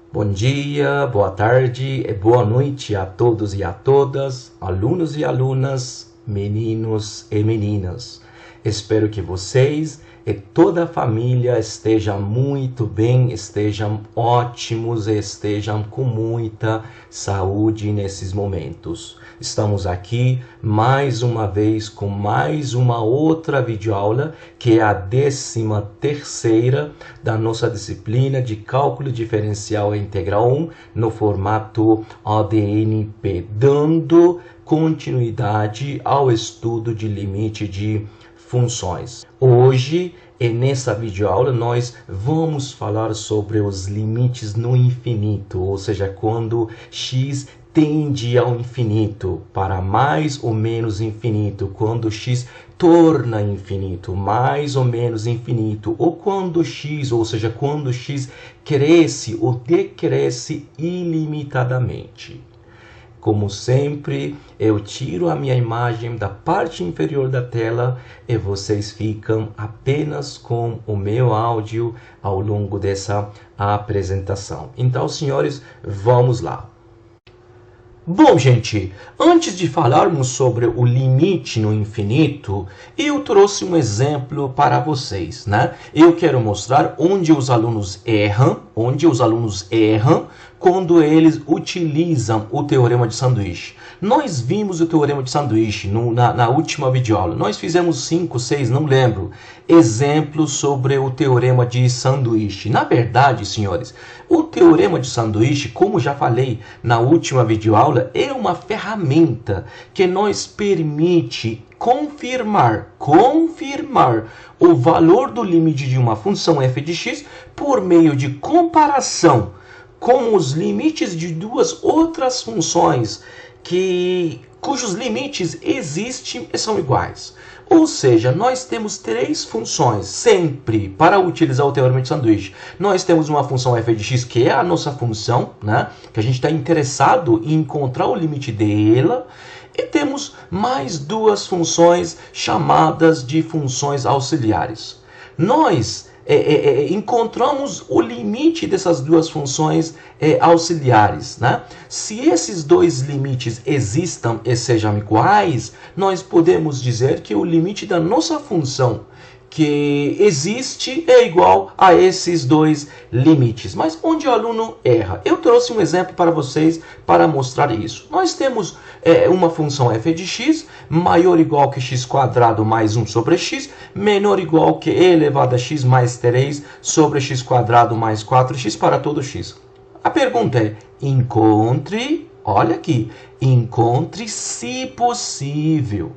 Bom dia, boa tarde e boa noite a todos e a todas, alunos e alunas, meninos e meninas. Espero que vocês e toda a família estejam muito bem, estejam ótimos e estejam com muita saúde nesses momentos. Estamos aqui mais uma vez com mais uma outra videoaula, que é a 13ª da nossa disciplina de Cálculo Diferencial e Integral 1 no formato ADNP, dando continuidade ao estudo de limite de funções. Hoje, e nessa videoaula, nós vamos falar sobre os limites no infinito, ou seja, quando x tende ao infinito, para mais ou menos infinito, quando x torna infinito, mais ou menos infinito, ou quando x, ou seja, quando x cresce ou decresce ilimitadamente. Como sempre, eu tiro a minha imagem da parte inferior da tela e vocês ficam apenas com o meu áudio ao longo dessa apresentação. Então, senhores, vamos lá. Bom, gente, antes de falarmos sobre o limite no infinito, eu trouxe um exemplo para vocês, né? Eu quero mostrar onde os alunos erram quando eles utilizam o teorema de sanduíche. Nós vimos o teorema de sanduíche na última videoaula. Nós fizemos 5, 6, não lembro, exemplos sobre o teorema de sanduíche. Na verdade, senhores, o teorema de sanduíche, como já falei na última videoaula, é uma ferramenta que nos permite confirmar o valor do limite de uma função f de x por meio de comparação com os limites de duas outras funções cujos limites existem e são iguais. Ou seja, nós temos três funções sempre para utilizar o teorema de sanduíche. Nós temos uma função f de x, que é a nossa função, né? Que a gente está interessado em encontrar o limite dela. E temos mais duas funções chamadas de funções auxiliares. Nós encontramos o limite dessas duas funções auxiliares, né? Se esses dois limites existam e sejam iguais, nós podemos dizer que o limite da nossa função que existe é igual a esses dois limites. Mas onde o aluno erra? Eu trouxe um exemplo para vocês para mostrar isso. Nós temos uma função f de x maior ou igual que x² mais 1 sobre x, menor ou igual que e elevado a x mais 3 sobre x² mais 4x para todo x. A pergunta é, olha aqui, encontre se possível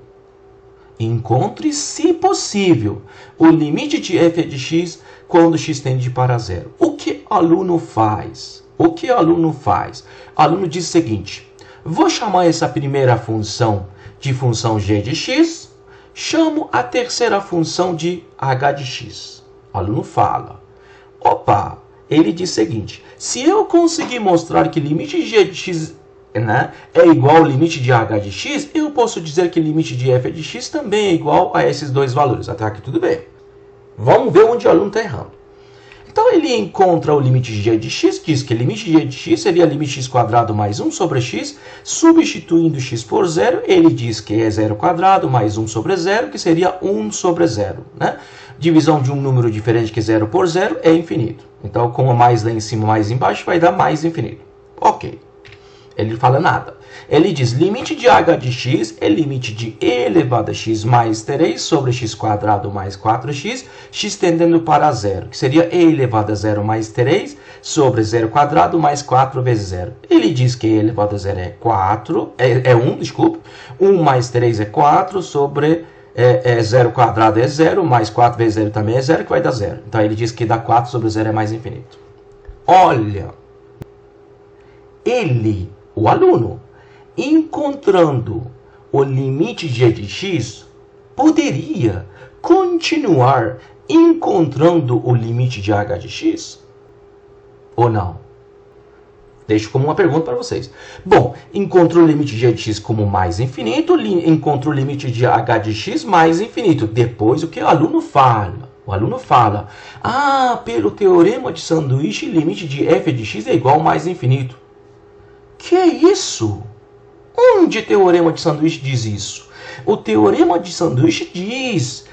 o limite de f de x quando x tende para zero. O que o aluno faz? O aluno diz o seguinte: vou chamar essa primeira função de função g de x, chamo a terceira função de h de x. O aluno fala, opa, ele diz o seguinte: se eu conseguir mostrar que limite de g de x é igual ao limite de h de x, eu posso dizer que o limite de f de x também é igual a esses dois valores. Até aqui tudo bem. Vamos ver onde o aluno está errando. Então ele encontra o limite de g de x, diz que o limite de g de x seria limite x² mais 1 sobre x, substituindo x por zero, ele diz que é 0² mais 1 sobre 0, que seria 1 sobre 0. Né? Divisão de um número diferente que 0 por 0 é infinito. Então, com mais lá em cima, mais embaixo, vai dar mais infinito. Ok. Ele fala nada. Ele diz, limite de h de x é limite de e elevado a x mais 3 sobre x² mais 4x, x tendendo para zero, que seria e elevado a 0 mais 3 sobre 0² mais 4 vezes 0. Ele diz que e elevado a 0 é 1, desculpe. 1 mais 3 é 4 sobre 0² é 0, mais 4 vezes 0 também é 0, que vai dar 0. Então ele diz que dá 4 sobre 0 é mais infinito. Olha, o aluno, encontrando o limite de g de x, poderia continuar encontrando o limite de h de x? Ou não? Deixo como uma pergunta para vocês. Bom, encontrou o limite de g de x como mais infinito, encontrou o limite de h de x mais infinito. Depois, o que o aluno fala? O aluno fala, pelo teorema de sanduíche, limite de f de x é igual ao mais infinito. Que é isso? Onde o teorema de sanduíche diz isso? O teorema de sanduíche diz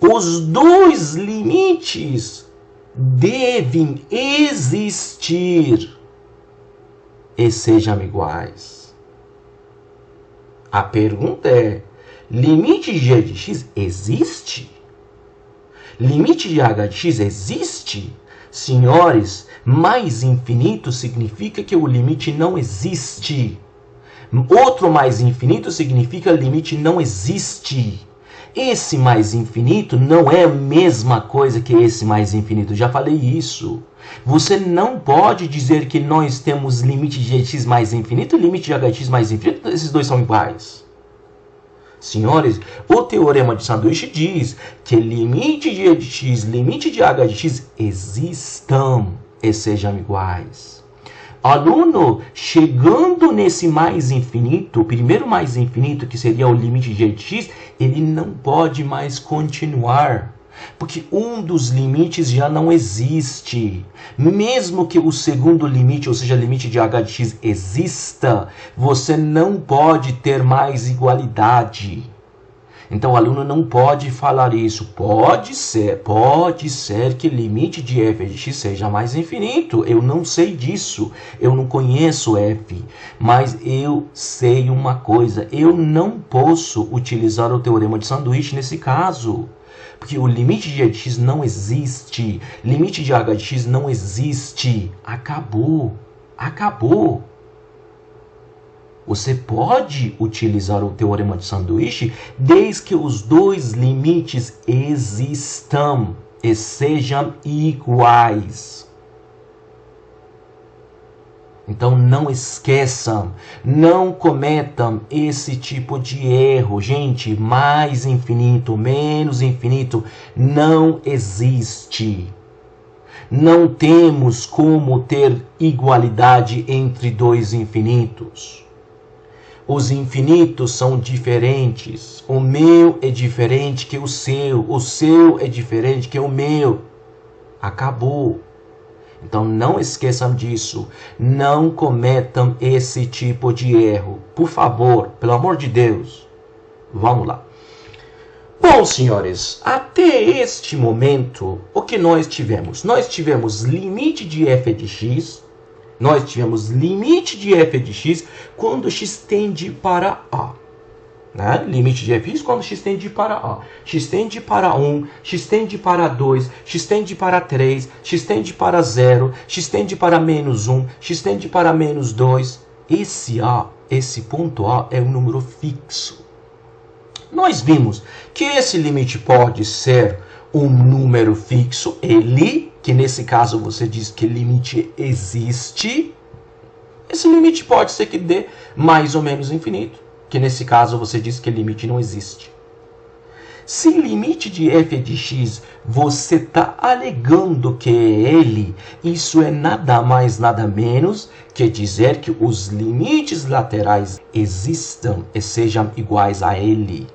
os dois limites devem existir e sejam iguais. A pergunta é, limite de g de x existe? Limite de h de x existe? Senhores, mais infinito significa que o limite não existe. Outro mais infinito significa limite não existe. Esse mais infinito não é a mesma coisa que esse mais infinito. Já falei isso. Você não pode dizer que nós temos limite de x mais infinito e limite de h de x mais infinito. Esses dois são iguais. Senhores, o teorema de sanduíche diz que limite de g de x, limite de h de x existam e sejam iguais. Aluno, chegando nesse mais infinito, o primeiro mais infinito, que seria o limite de g de x, ele não pode mais continuar, porque um dos limites já não existe. Mesmo que o segundo limite, ou seja, limite de h de x, exista, você não pode ter mais igualdade. Então, o aluno não pode falar isso. Pode ser que limite de f de x seja mais infinito. Eu não sei disso. Eu não conheço f. Mas eu sei uma coisa. Eu não posso utilizar o teorema de sanduíche nesse caso. Porque o limite de g de x não existe. Limite de h de x não existe. Acabou. Acabou. Você pode utilizar o teorema de sanduíche desde que os dois limites existam e sejam iguais. Então não esqueçam, não cometam esse tipo de erro. Gente, mais infinito, menos infinito não existe. Não temos como ter igualdade entre dois infinitos. Os infinitos são diferentes. O meu é diferente que o seu é diferente que o meu. Acabou. Então não esqueçam disso. Não cometam esse tipo de erro. Por favor, pelo amor de Deus. Vamos lá. Bom, senhores, até este momento, o que nós tivemos? Nós tivemos limite de f de x. Nós tivemos limite de f de x quando x tende para a. Né? Limite de f de x quando x tende para a. X tende para 1, x tende para 2, x tende para 3, x tende para 0, x tende para menos 1, x tende para menos 2. Esse ponto A é um número fixo. Nós vimos que esse limite pode ser um número fixo, que nesse caso você diz que limite existe. Esse limite pode ser que dê mais ou menos infinito, que nesse caso você diz que limite não existe. Se limite de f de x você está alegando que é ele, isso é nada mais nada menos que dizer que os limites laterais existam e sejam iguais a ele.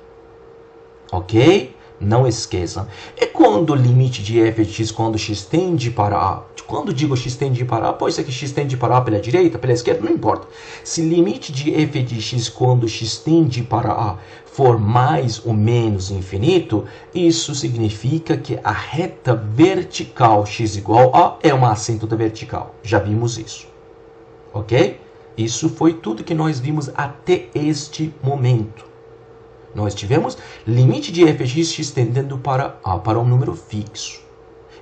Ok? Não esqueçam. E quando o limite de f de x, quando x tende para a? Quando digo x tende para a, pode ser que x tende para a pela direita, pela esquerda, não importa. Se limite de f de x, quando x tende para a, for mais ou menos infinito, isso significa que a reta vertical x igual a é uma assíntota vertical. Já vimos isso. Ok? Isso foi tudo que nós vimos até este momento. Nós tivemos limite de f de x tendendo para a, para um número fixo.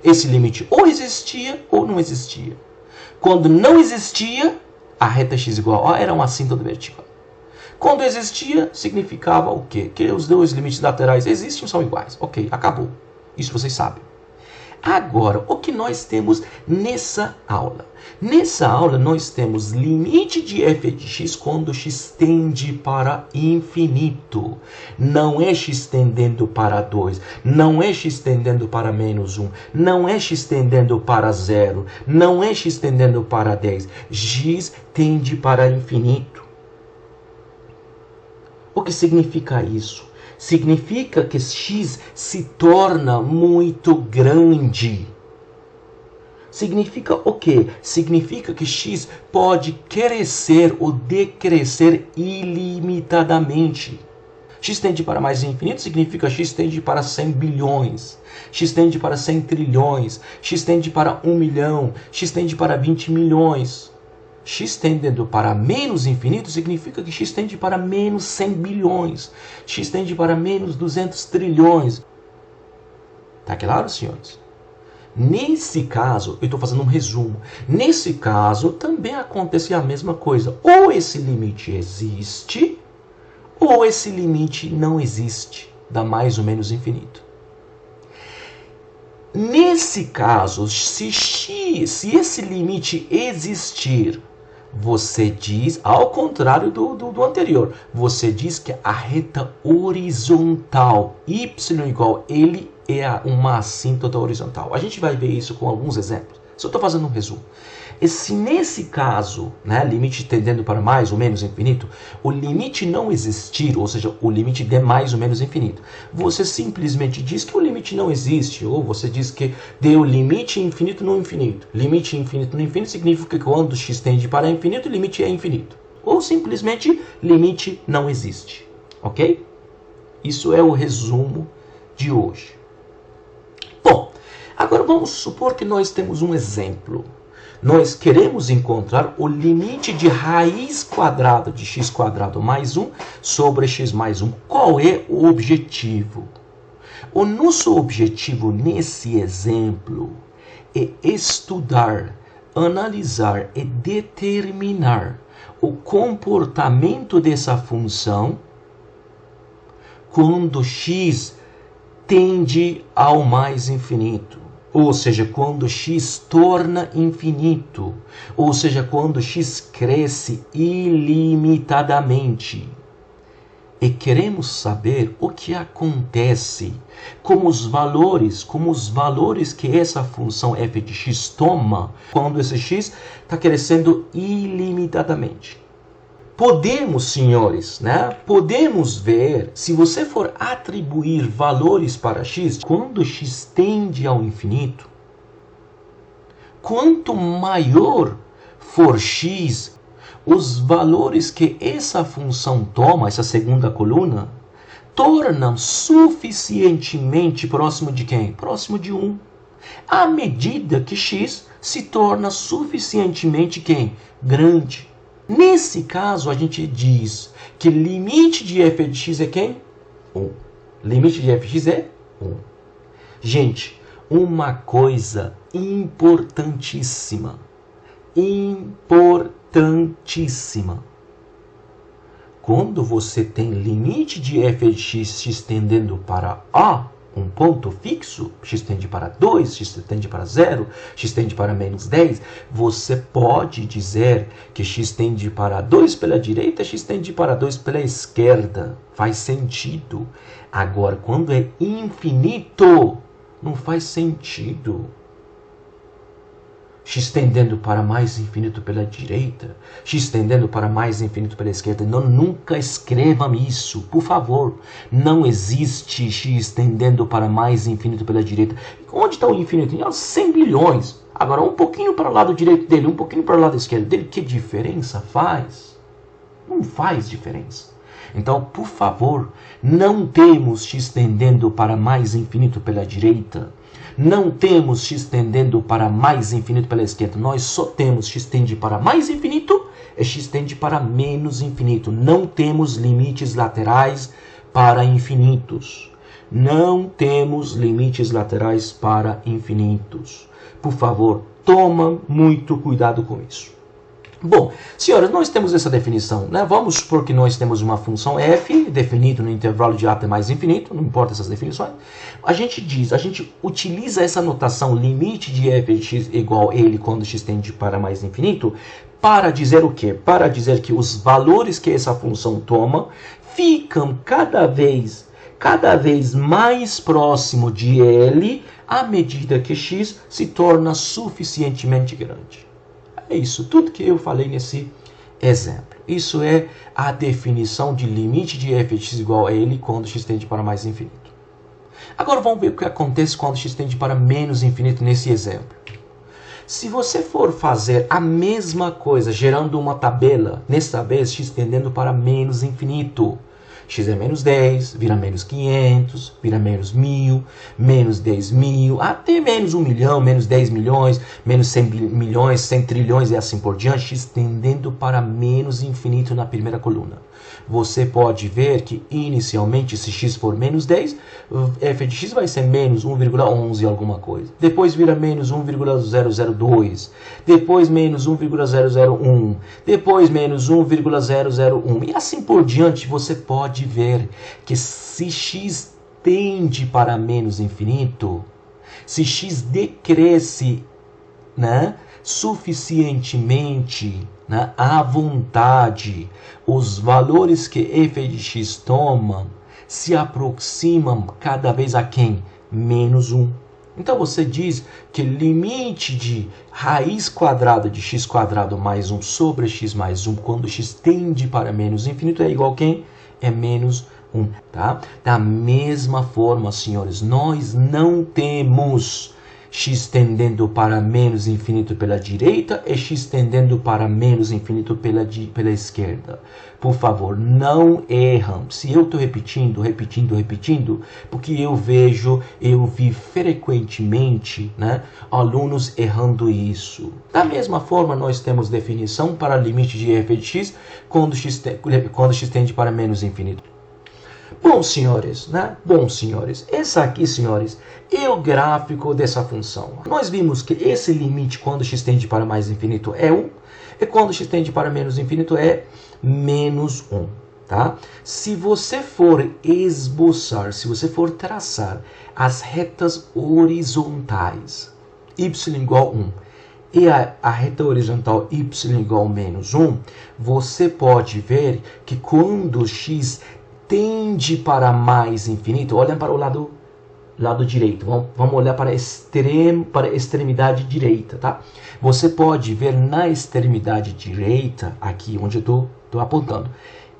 Esse limite ou existia ou não existia. Quando não existia, a reta x igual a era uma assíntota vertical. Quando existia, significava o quê? Que os dois limites laterais existem e são iguais. Ok, acabou. Isso vocês sabem. Agora, o que nós temos nessa aula? Nessa aula, nós temos limite de f de x quando x tende para infinito. Não é x tendendo para 2, não é x tendendo para menos 1, não é x tendendo para 0, não é x tendendo para 10. X tende para infinito. O que significa isso? significa que x se torna muito grande. Significa o quê? Significa que x pode crescer ou decrescer ilimitadamente. X tende para mais infinito significa x tende para 100 bilhões, x tende para 100 trilhões, x tende para 1 milhão, x tende para 20 milhões. X tendendo para menos infinito significa que x tende para menos 100 bilhões, x tende para menos 200 trilhões. Tá claro, senhores? Nesse caso, eu estou fazendo um resumo. Nesse caso, também acontece a mesma coisa. Ou esse limite existe, ou esse limite não existe, dá mais ou menos infinito. Nesse caso, se esse limite existir, você diz, ao contrário do anterior, você diz que a reta horizontal, y igual L, é uma assíntota horizontal. A gente vai ver isso com alguns exemplos. Só estou fazendo um resumo. E se nesse caso, né, limite tendendo para mais ou menos infinito, o limite não existir, ou seja, o limite de mais ou menos infinito, você simplesmente diz que o limite não existe, ou você diz que deu limite infinito no infinito. Limite infinito no infinito significa que quando x tende para infinito, o limite é infinito. Ou simplesmente, limite não existe. Ok? Isso é o resumo de hoje. Bom, agora vamos supor que nós temos um exemplo. Nós queremos encontrar o limite de raiz quadrada de x quadrado mais 1 sobre x mais 1. Qual é o objetivo? O nosso objetivo nesse exemplo é estudar, analisar e determinar o comportamento dessa função quando x tende ao mais infinito. Ou seja, quando x torna infinito, ou seja, quando x cresce ilimitadamente. E queremos saber o que acontece com os valores que essa função f de x toma quando esse x está crescendo ilimitadamente. Podemos, senhores, né? Podemos ver, se você for atribuir valores para x, quando x tende ao infinito, quanto maior for x, os valores que essa função toma, essa segunda coluna, tornam suficientemente próximo de quem? Próximo de 1. À medida que x se torna suficientemente quem? Grande. Nesse caso, a gente diz que limite de f de x é quem? 1. Limite de f de x é 1. Gente, uma coisa importantíssima. Importantíssima. Quando você tem limite de f de x tendendo para A, um ponto fixo, x tende para 2, x tende para 0, x tende para menos 10, você pode dizer que x tende para 2 pela direita, x tende para 2 pela esquerda. Faz sentido. Agora, quando é infinito, não faz sentido. X tendendo para mais infinito pela direita, x tendendo para mais infinito pela esquerda. Não, nunca escrevam isso, por favor. Não existe x tendendo para mais infinito pela direita. Onde está o infinito? Em 100 bilhões. Agora, um pouquinho para o lado direito dele, um pouquinho para o lado esquerdo dele. Que diferença faz? Não faz diferença. Então, por favor, não temos x tendendo para mais infinito pela direita. Não temos x tendendo para mais infinito pela esquerda. Nós só temos x tende para mais infinito e x tende para menos infinito. Não temos limites laterais para infinitos. Não temos limites laterais para infinitos. Por favor, toma muito cuidado com isso. Bom, senhores, nós temos essa definição, né? Vamos supor que nós temos uma função f, definida no intervalo de a até mais infinito, não importa essas definições. A gente utiliza essa notação limite de f de x igual a ele quando x tende para mais infinito, para dizer o quê? Para dizer que os valores que essa função toma ficam cada vez mais próximo de L à medida que x se torna suficientemente grande. É isso, tudo que eu falei nesse Exemplo. Isso é a definição de limite de f de x igual a ele quando x tende para mais infinito. Agora vamos ver o que acontece quando x tende para menos infinito nesse exemplo. Se você for fazer a mesma coisa, gerando uma tabela, nessa vez x tendendo para menos infinito. X é menos 10, vira menos 500, vira menos 1000, menos 10.000, até menos 1 milhão, menos 10 milhões, menos 100 milhões, 100 trilhões e assim por diante, x tendendo para menos infinito na primeira coluna. Você pode ver que inicialmente, se x for menos 10, f de x vai ser menos 1,11 alguma coisa. Depois vira menos 1,002, depois menos 1,001, depois menos 1,001 e assim por diante. Você pode ver que se x tende para menos infinito, se x decresce, né, suficientemente, né, à vontade, os valores que f de x toma se aproximam cada vez a quem? Menos 1. Então você diz que limite de raiz quadrada de x quadrado mais 1 sobre x mais 1, quando x tende para menos infinito, é igual a quem? É menos 1. Tá? Da mesma forma, senhores, nós não temos x tendendo para menos infinito pela direita e x tendendo para menos infinito pela esquerda. Por favor, não erram. Se eu estou repetindo, porque eu vi frequentemente, né, alunos errando isso. Da mesma forma, nós temos definição para limite de f de x quando x tende para menos infinito. Bom, senhores, esse aqui, senhores, é o gráfico dessa função. Nós vimos que esse limite, quando x tende para mais infinito, é 1, e quando x tende para menos infinito, é menos 1. Tá? Se você for esboçar, se você for traçar as retas horizontais, y igual a 1, e a reta horizontal y igual a menos 1, você pode ver que quando x tende para mais infinito, olha para o lado direito, vamos olhar para a extremidade direita, tá? Você pode ver na extremidade direita, aqui onde eu estou apontando,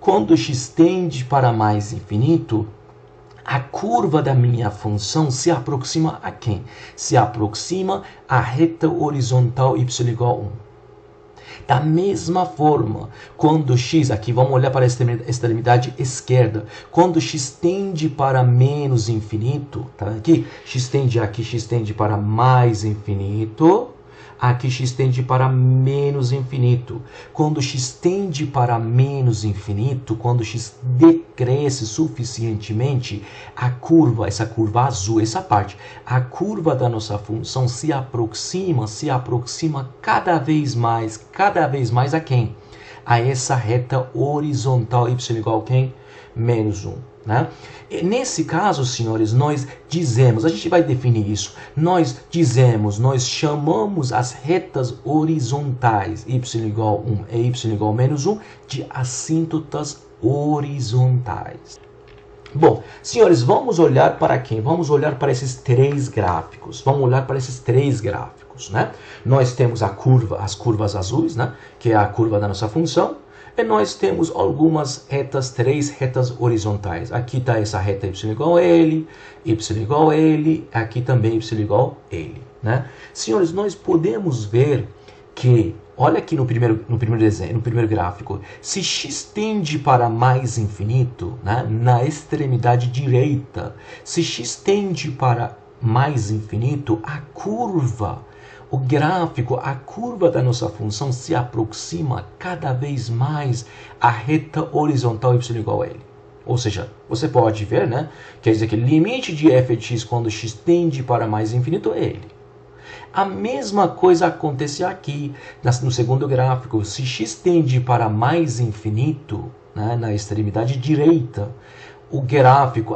quando x tende para mais infinito, a curva da minha função se aproxima a quem? Se aproxima à reta horizontal y igual a 1. Da mesma forma, quando x, aqui vamos olhar para a extremidade esquerda, quando x tende para menos infinito, tá? Aqui x tende para mais infinito, aqui x tende para menos infinito. Quando x tende para menos infinito, quando x decresce suficientemente, a curva, essa curva azul, essa parte, a curva da nossa função se aproxima cada vez mais a quem? A essa reta horizontal y igual a quem? Menos 1. Né? E nesse caso, senhores, nós dizemos, a gente vai definir isso, nós chamamos as retas horizontais y igual a 1 e y igual a menos 1 de assíntotas horizontais. Bom, senhores, vamos olhar para quem? Vamos olhar para esses três gráficos. Né? Nós temos as curvas azuis, né? Que é a curva da nossa função. E nós temos três retas horizontais. Aqui está essa reta y igual a L, aqui também y igual a L. Né? Senhores, nós podemos ver que, olha aqui no primeiro gráfico, se x tende para mais infinito, né, na extremidade direita, se x tende para mais infinito, a curva da nossa função se aproxima cada vez mais à reta horizontal y igual a L. Ou seja, você pode ver, né? Quer dizer que o limite de f de x quando x tende para mais infinito é L. A mesma coisa acontece aqui no segundo gráfico. Se x tende para mais infinito, né, na extremidade direita,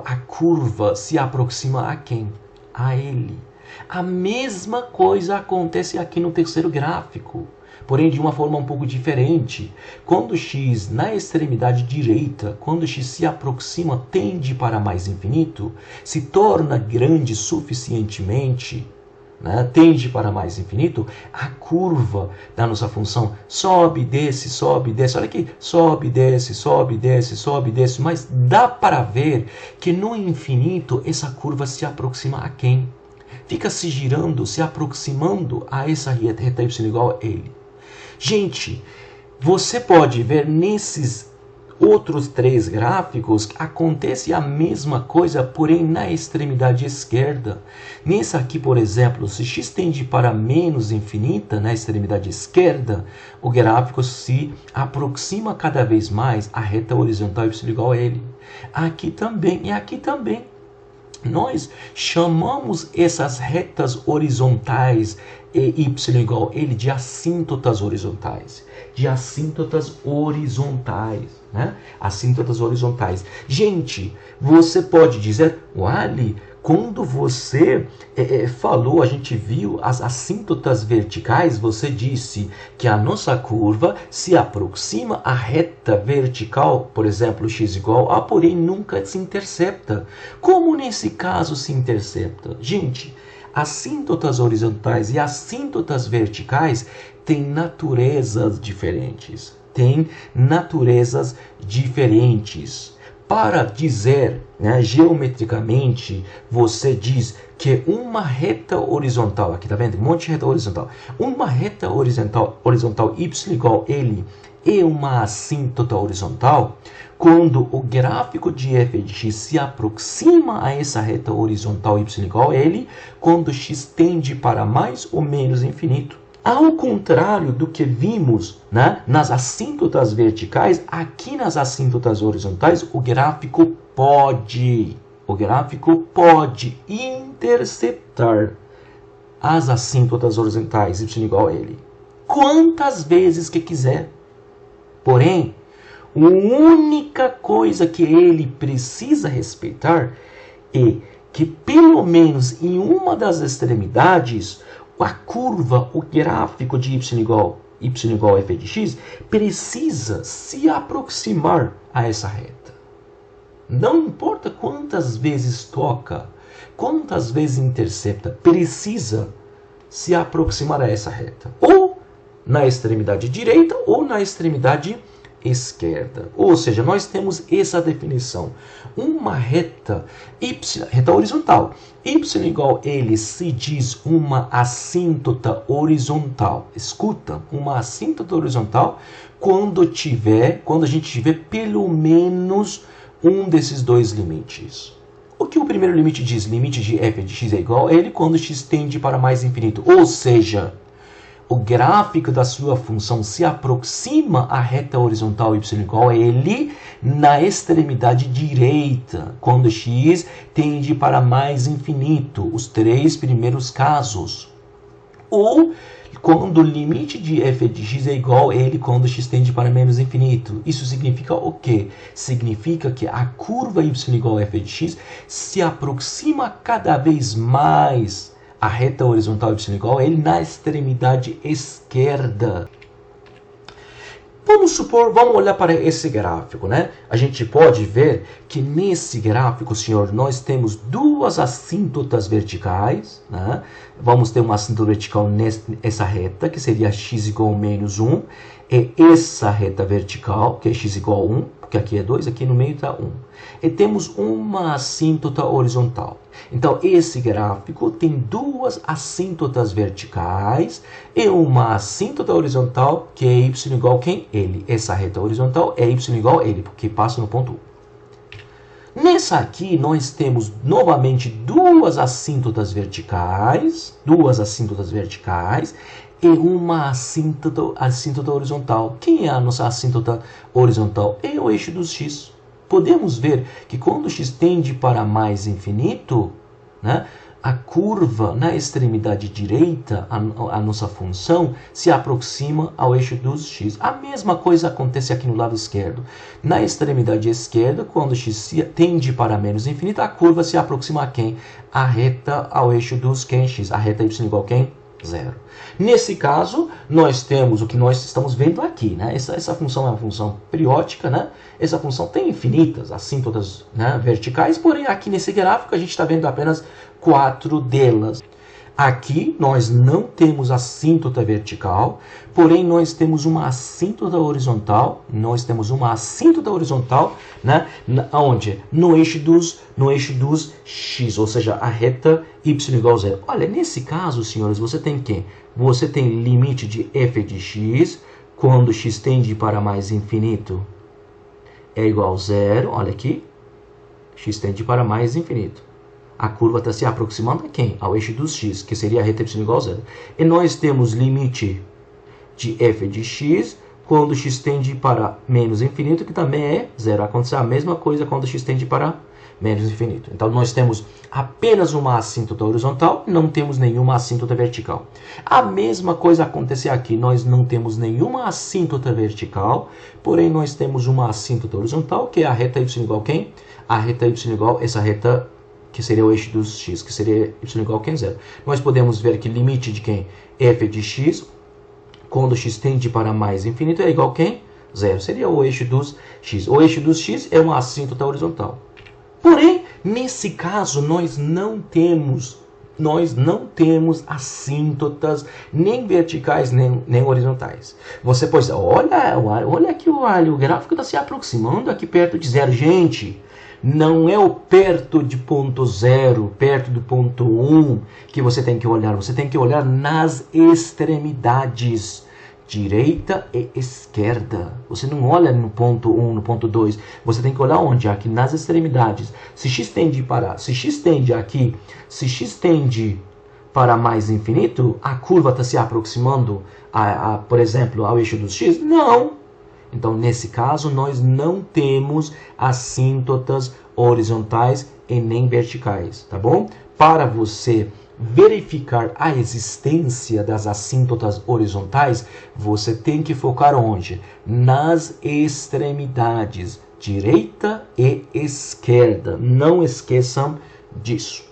a curva se aproxima a quem? A L. A mesma coisa acontece aqui no terceiro gráfico, porém de uma forma um pouco diferente. Quando x na extremidade direita, quando x se aproxima, tende para mais infinito, se torna grande suficientemente, né, tende para mais infinito, a curva da nossa função sobe, desce, olha aqui, sobe, desce, sobe, desce, mas dá para ver que no infinito essa curva se aproxima a quem? Fica se girando, se aproximando a essa reta y igual a ele. Gente, você pode ver nesses outros três gráficos acontece a mesma coisa, porém na extremidade esquerda. Nesse aqui, por exemplo, se x tende para menos infinita, na extremidade esquerda, o gráfico se aproxima cada vez mais à reta horizontal y igual a ele. Aqui também e aqui também. Nós chamamos essas retas horizontais e y igual a ele de assíntotas horizontais. Né? Assíntotas horizontais. Gente, você pode dizer, Wally, quando você falou, a gente viu as assíntotas verticais, você disse que a nossa curva se aproxima à reta vertical, por exemplo, x igual a, porém nunca se intercepta. Como nesse caso se intercepta? Gente, assíntotas horizontais e assíntotas verticais têm naturezas diferentes. Para dizer, né, geometricamente, você diz que uma reta horizontal, aqui tá vendo? Um monte de reta horizontal. Uma reta horizontal y igual a ele é uma assíntota horizontal quando o gráfico de f de x se aproxima a essa reta horizontal y igual a ele, quando x tende para mais ou menos infinito. Ao contrário do que vimos, né, nas assíntotas verticais, aqui nas assíntotas horizontais, o gráfico pode interceptar as assíntotas horizontais y igual a ele quantas vezes que quiser. Porém, a única coisa que ele precisa respeitar é que, pelo menos em uma das extremidades, a curva, o gráfico de y igual a f de x, precisa se aproximar a essa reta. Não importa quantas vezes toca, quantas vezes intercepta, precisa se aproximar a essa reta. Ou na extremidade direita ou na extremidade esquerda. Ou seja, nós temos essa definição. Uma reta horizontal. Y igual a ele se diz uma assíntota horizontal. Escuta, uma assíntota horizontal quando a gente tiver pelo menos um desses dois limites. O que o primeiro limite diz? Limite de f de x é igual a ele quando x tende para mais infinito. Ou seja, o gráfico da sua função se aproxima à reta horizontal y igual a ele na extremidade direita, quando x tende para mais infinito, os três primeiros casos. Ou quando o limite de f de x é igual a ele quando x tende para menos infinito. Isso significa o quê? Significa que a curva y igual a f de x se aproxima cada vez mais a reta horizontal y igual a ele na extremidade esquerda. Vamos olhar para esse gráfico, né? A gente pode ver que nesse gráfico, senhor, nós temos duas assíntotas verticais, né? Vamos ter uma assíntota vertical nessa reta, que seria x igual a menos 1, e essa reta vertical, que é x igual a 1, porque aqui é 2, aqui no meio está 1. E temos uma assíntota horizontal. Então, esse gráfico tem duas assíntotas verticais e uma assíntota horizontal, que é y igual a quem? Ele. Essa reta horizontal é y igual a ele, porque passa no ponto 1. Nessa aqui, nós temos novamente duas assíntotas verticais e uma assíntota horizontal. Quem é a nossa assíntota horizontal? É o eixo dos x. Podemos ver que quando x tende para mais infinito, né, a curva na extremidade direita, a nossa função, se aproxima ao eixo dos x. A mesma coisa acontece aqui no lado esquerdo. Na extremidade esquerda, quando x tende para menos infinito, a curva se aproxima a quem? A reta ao eixo dos quem x. A reta y igual a quem? 0. Nesse caso, nós temos o que nós estamos vendo aqui, né? Essa função é uma função periódica, né? Essa função tem infinitas assíntotas, né, verticais, porém aqui nesse gráfico a gente está vendo apenas 4 delas. Aqui nós não temos assíntota vertical, porém nós temos uma assíntota horizontal. Nós temos uma assíntota horizontal, né? Onde? No eixo dos x, ou seja, a reta y igual a zero. Olha, nesse caso, senhores, você tem quem? Você tem limite de f de x, quando x tende para mais infinito, é igual a zero. Olha aqui, x tende para mais infinito. A curva está se aproximando a quem? Ao eixo dos x, que seria a reta y igual a zero. E nós temos limite de f de x quando x tende para menos infinito, que também é zero. Acontece a mesma coisa quando x tende para menos infinito. Então, nós temos apenas uma assíntota horizontal, não temos nenhuma assíntota vertical. A mesma coisa acontece aqui. Nós não temos nenhuma assíntota vertical, porém, nós temos uma assíntota horizontal, que é a reta y igual a quem? A reta y igual a essa reta que seria o eixo dos x, que seria y igual a quem? Zero. Nós podemos ver que limite de quem? F de x, quando x tende para mais infinito, é igual a quem? Zero. Seria o eixo dos x. O eixo dos x é uma assíntota horizontal. Porém, nesse caso, nós não temos assíntotas nem verticais nem horizontais. Você pode dizer, olha aqui o gráfico está se aproximando aqui perto de zero. Gente, não é o perto de ponto zero, perto do ponto 1 que você tem que olhar. Você tem que olhar nas extremidades, direita e esquerda. Você não olha no ponto 1, no ponto 2. Você tem que olhar onde? Aqui nas extremidades. Se x tende para mais infinito, a curva está se aproximando, por exemplo, ao eixo dos x? Não. Então, nesse caso, nós não temos assíntotas horizontais e nem verticais, tá bom? Para você verificar a existência das assíntotas horizontais, você tem que focar onde? Nas extremidades, direita e esquerda. Não esqueçam disso.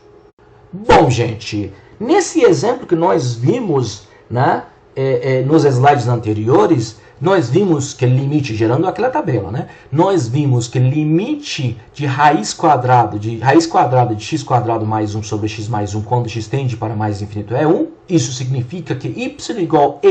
Bom, gente, nesse exemplo que nós vimos, né, nos slides anteriores, nós vimos que limite, gerando aquela tabela, né? Nós vimos que limite de raiz quadrada de x quadrado mais 1 sobre x mais 1, quando x tende para mais infinito, é 1. Isso significa que y igual a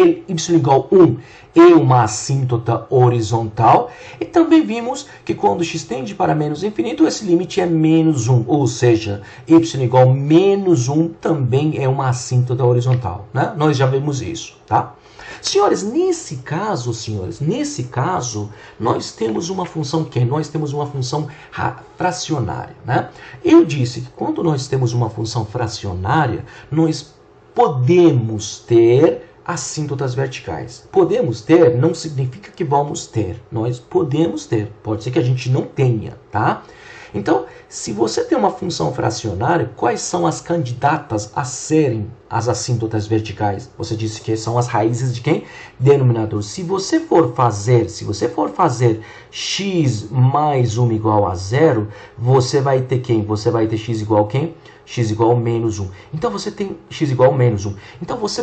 1 é uma assíntota horizontal. E também vimos que quando x tende para menos infinito, esse limite é menos 1. Ou seja, y igual a menos 1 também é uma assíntota horizontal, né? Nós já vimos isso, tá? Senhores, nesse caso, nós temos uma função que? Nós temos uma função fracionária, né? Eu disse que quando nós temos uma função fracionária, nós podemos ter assíntotas verticais. Podemos ter não significa que vamos ter. Nós podemos ter. Pode ser que a gente não tenha, tá? Então, se você tem uma função fracionária, quais são as candidatas a serem as assíntotas verticais? Você disse que são as raízes de quem? Denominador. Se você for fazer x mais 1 igual a zero, você vai ter quem? Você vai ter x igual a quem? X igual a menos 1. Então, você tem x igual a menos 1. Então, você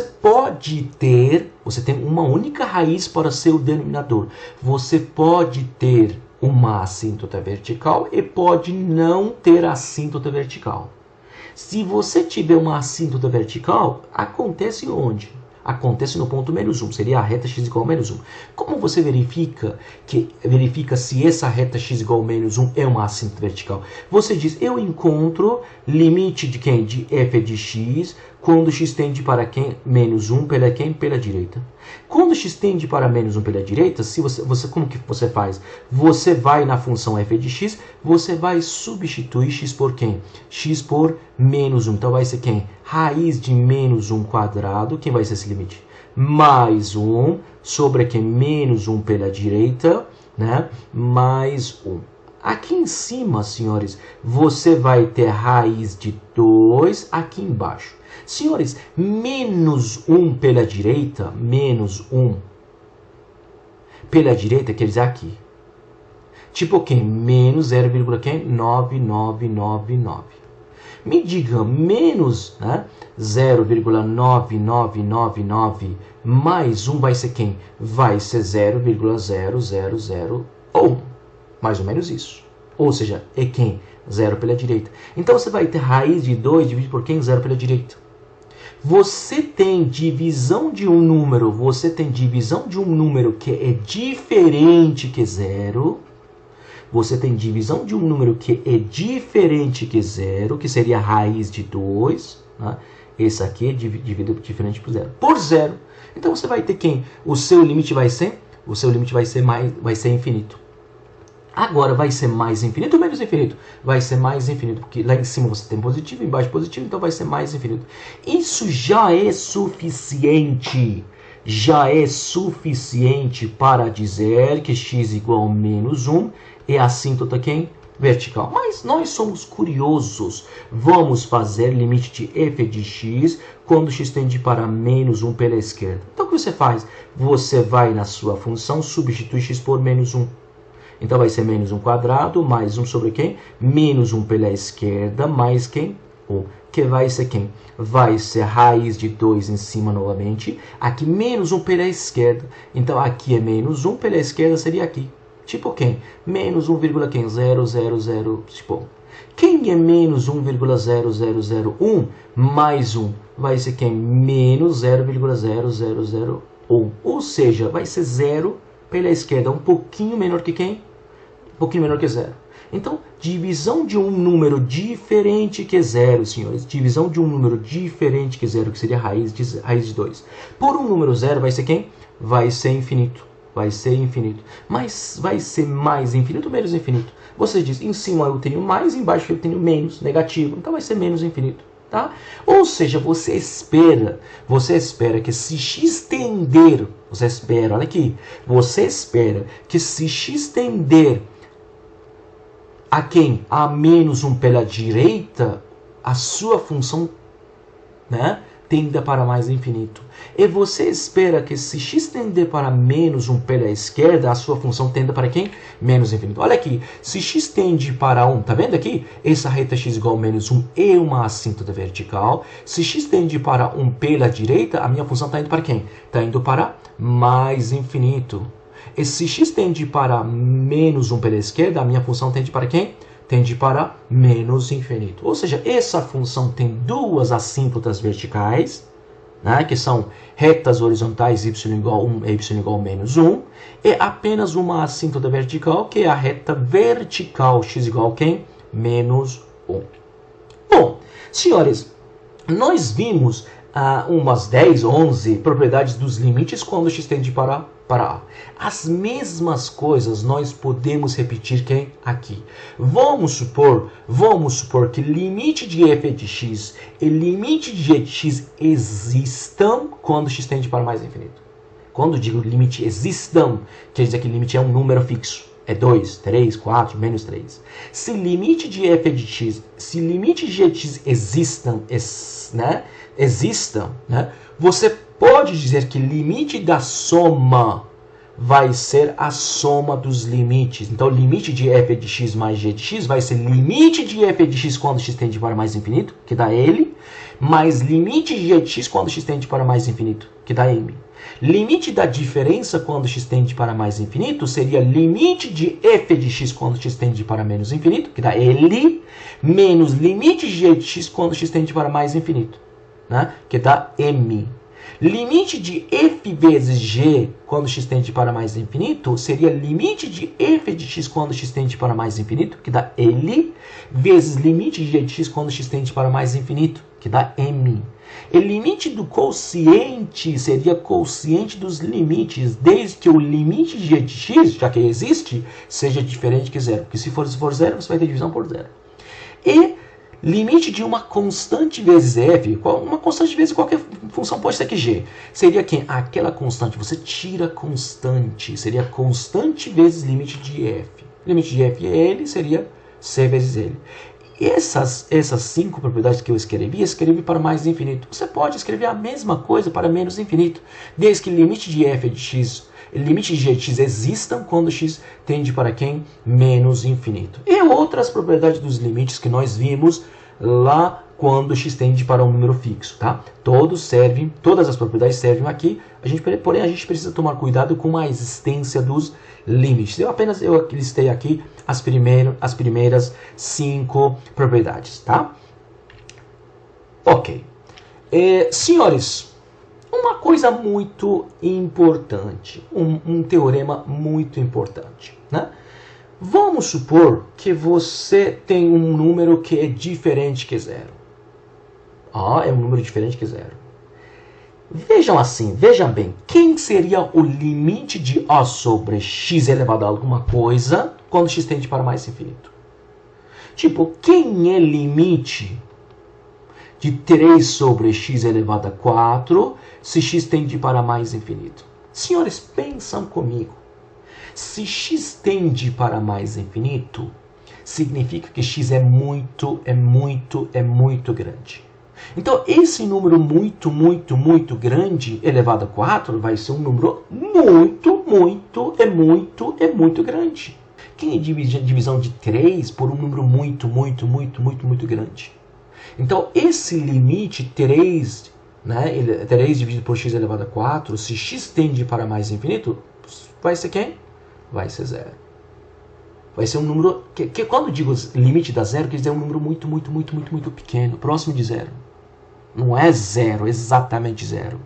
tem uma única raiz para seu denominador. Você pode ter uma assíntota vertical e pode não ter assíntota vertical. Se você tiver uma assíntota vertical, acontece onde? Acontece no ponto menos 1, seria a reta x igual a menos 1. Como você verifica se essa reta x igual a menos 1 é uma assíntota vertical? Você diz, eu encontro limite de quem? De f de x, quando x tende para quem? Menos 1 pela quem? Pela direita. Quando x tende para menos 1 pela direita, como que você faz? Você vai na função f de x, você vai substituir x por quem? X por menos 1. Então vai ser quem? Raiz de menos 1 quadrado, quem vai ser esse limite? Mais 1 sobre quem? Menos 1 pela direita, né? Mais 1. Aqui em cima, senhores, você vai ter raiz de 2 aqui embaixo. Senhores, menos 1 pela direita, menos 1 pela direita quer dizer aqui. Tipo quem? Menos 0,9999. Me diga, menos, né, 0,9999 mais 1 vai ser quem? Vai ser 0,0001. Mais ou menos isso. Ou seja, é quem? 0 pela direita. Então, você vai ter raiz de 2 dividido por quem? 0 pela direita. Você tem divisão de um número, que é diferente que zero. Você tem divisão de um número que é diferente que zero, que seria a raiz de 2. Né? Esse aqui é dividido diferente por zero. Por zero. Então você vai ter quem? O seu limite vai ser infinito. Agora vai ser mais infinito ou menos infinito? Vai ser mais infinito, porque lá em cima você tem positivo, embaixo positivo, então vai ser mais infinito. Isso já é suficiente. Já é suficiente para dizer que x igual a menos 1 é a assíntota quem? Vertical. Mas nós somos curiosos. Vamos fazer limite de f de x quando x tende para menos 1 pela esquerda. Então o que você faz? Você vai na sua função, substitui x por menos 1. Então vai ser menos 1 quadrado, mais 1 sobre quem? Menos 1 pela esquerda, mais quem? 1. Que vai ser quem? Vai ser raiz de 2 em cima novamente. Aqui menos 1 pela esquerda. Então aqui é menos 1 pela esquerda, seria aqui. Tipo quem? Menos 1,000. Tipo, quem é menos 1,0001 mais 1? Vai ser quem? Menos 0,0001. Ou seja, vai ser 0 pela esquerda, um pouquinho menor que quem? Um pouquinho menor que 0. Então, divisão de um número diferente que zero, senhores. Divisão de um número diferente que zero, que seria raiz de 2. Por um número zero vai ser quem? Vai ser infinito. Vai ser infinito. Mas vai ser mais infinito ou menos infinito? Você diz, em cima eu tenho mais, embaixo eu tenho menos, negativo. Então vai ser menos infinito. Tá? Ou seja, você espera que se x tender, olha aqui, você espera que se x tender a quem? A menos 1 pela direita, a sua função, né, tenda para mais infinito. E você espera que se x tender para menos 1 pela esquerda, a sua função tenda para quem? Menos infinito. Olha aqui, se x tende para 1, tá vendo aqui? Essa reta x igual a menos 1 é uma assíntota vertical. Se x tende para 1 pela direita, a minha função está indo para quem? Está indo para mais infinito. E se x tende para menos 1 pela esquerda, a minha função tende para quem? Tende para menos infinito. Ou seja, essa função tem duas assíntotas verticais, né, que são retas horizontais y igual a 1 e y igual a menos 1, e apenas uma assíntota vertical, que é a reta vertical, x igual a quem? Menos 1. Bom, senhores, nós vimos umas 10, 11 propriedades dos limites quando x tende para A. As mesmas coisas nós podemos repetir quem? Aqui. Vamos supor que limite de f de x e limite de g de x existam quando x tende para mais infinito. Quando digo limite existam, quer dizer que limite é um número fixo. É 2, 3, 4, menos 3. Se limite de f de x, se limite de g de x existam, você pode dizer que limite da soma vai ser a soma dos limites. Então, limite de f de x mais g de x vai ser limite de f de x quando x tende para mais infinito, que dá L, mais limite de g de x quando x tende para mais infinito, que dá M. Limite da diferença quando x tende para mais infinito seria limite de f de x quando x tende para menos infinito, que dá L, menos limite de g de x quando x tende para mais infinito, né? Que dá M. Limite de f vezes g quando x tende para mais infinito seria limite de f de x quando x tende para mais infinito, que dá L, vezes limite de g de x quando x tende para mais infinito, que dá M. E limite do quociente seria quociente dos limites, desde que o limite de g de x, já que existe, seja diferente que zero. Porque se for zero, você vai ter divisão por zero. E limite de uma constante vezes f, uma constante vezes qualquer função pode ser que g, seria quem? Aquela constante, você tira constante, seria constante vezes limite de f. Limite de f é L, seria c vezes L. Essas 5 propriedades que eu escrevi para mais infinito. Você pode escrever a mesma coisa para menos infinito, desde que limite de f de x, limite de g de x existam quando x tende para quem? Menos infinito. E outras propriedades dos limites que nós vimos lá quando x tende para um número fixo, tá? Todas as propriedades servem aqui, porém a gente precisa tomar cuidado com a existência dos limites. Eu listei aqui as primeiras 5 propriedades, tá? Ok. Senhores, uma coisa muito importante, um teorema muito importante, né? Vamos supor que você tem um número que é diferente que zero. É um número diferente que zero. Vejam bem, quem seria o limite de A sobre x elevado a alguma coisa quando x tende para mais infinito? Tipo, quem é limite de 3 sobre x elevado a 4 se x tende para mais infinito? Senhores, pensam comigo. Se x tende para mais infinito, significa que x é muito grande. Então, esse número muito grande elevado a 4 vai ser um número muito grande. Quem é divisão de 3 por um número muito grande? Então, esse limite 3, né, 3 dividido por x elevado a 4, se x tende para mais infinito, vai ser quem? Vai ser zero. Vai ser um número que quando digo limite da zero, quer dizer um número muito pequeno, próximo de zero. Não é zero, exatamente zero.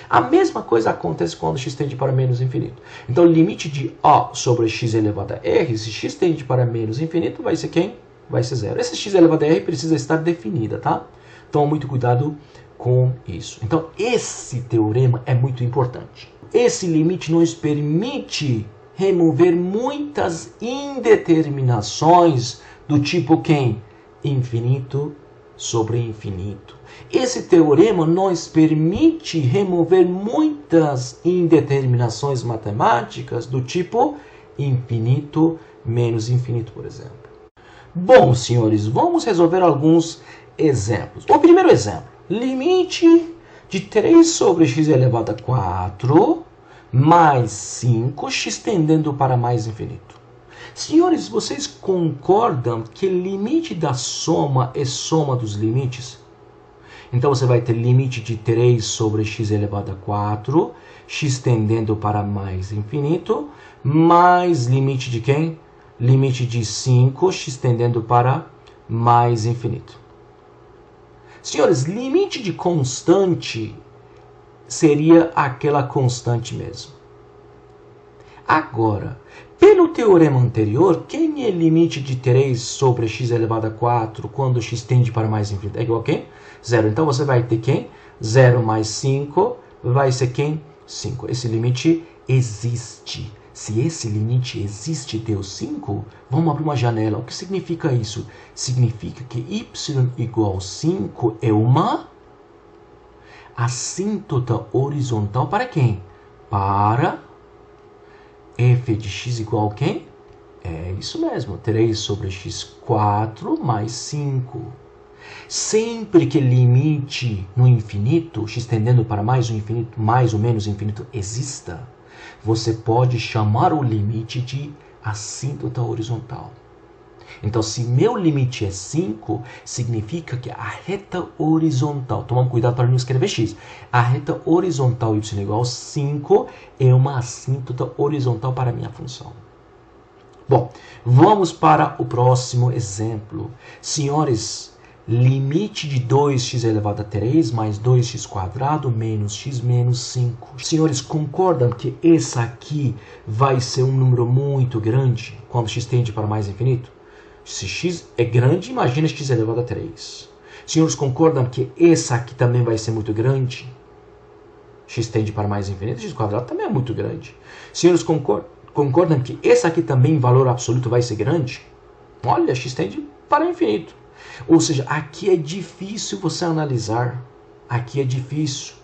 A mesma coisa acontece quando x tende para menos infinito. Então, o limite de A sobre x elevado a r, se x tende para menos infinito, vai ser quem? Vai ser zero. Esse x elevado a r precisa estar definida, tá? Então, muito cuidado com isso. Então, esse teorema é muito importante. Esse limite nos permite remover muitas indeterminações do tipo quem? Infinito sobre infinito. Esse teorema nos permite remover muitas indeterminações matemáticas do tipo infinito menos infinito, por exemplo. Bom, senhores, vamos resolver alguns exemplos. O primeiro exemplo, limite de 3 sobre x elevado a 4 mais 5x tendendo para mais infinito. Senhores, vocês concordam que limite da soma é soma dos limites? Então, você vai ter limite de 3 sobre x elevado a 4, x tendendo para mais infinito, mais limite de quem? Limite de 5, x tendendo para mais infinito. Senhores, limite de constante seria aquela constante mesmo. Agora, pelo teorema anterior, quem é limite de 3 sobre x elevado a 4 quando x tende para mais infinito? É igual a quem? 0. Então, você vai ter quem? 0 mais 5 vai ser quem? 5. Esse limite existe. Se esse limite existe, deu 5, vamos abrir uma janela. O que significa isso? Significa que y igual a 5 é uma assíntota horizontal para quem? Para f de x igual a quem? É isso mesmo, 3 sobre x4 mais 5. Sempre que limite no infinito, x tendendo para mais o infinito, mais ou menos infinito, exista, você pode chamar o limite de assíntota horizontal. Então, se meu limite é 5, significa que a reta horizontal, toma cuidado para não escrever x, a reta horizontal y igual a 5 é uma assíntota horizontal para a minha função. Bom, vamos para o próximo exemplo. Senhores, limite de 2x elevado a 3 mais 2x² menos x menos 5. Senhores, concordam que esse aqui vai ser um número muito grande quando x tende para mais infinito? Se x é grande, imagina x elevado a 3. Senhores, concordam que esse aqui também vai ser muito grande? X tende para mais infinito, x² também é muito grande. Senhores, concordam que esse aqui também em valor absoluto vai ser grande? Olha, x tende para infinito. Ou seja, aqui é difícil você analisar. Aqui é difícil.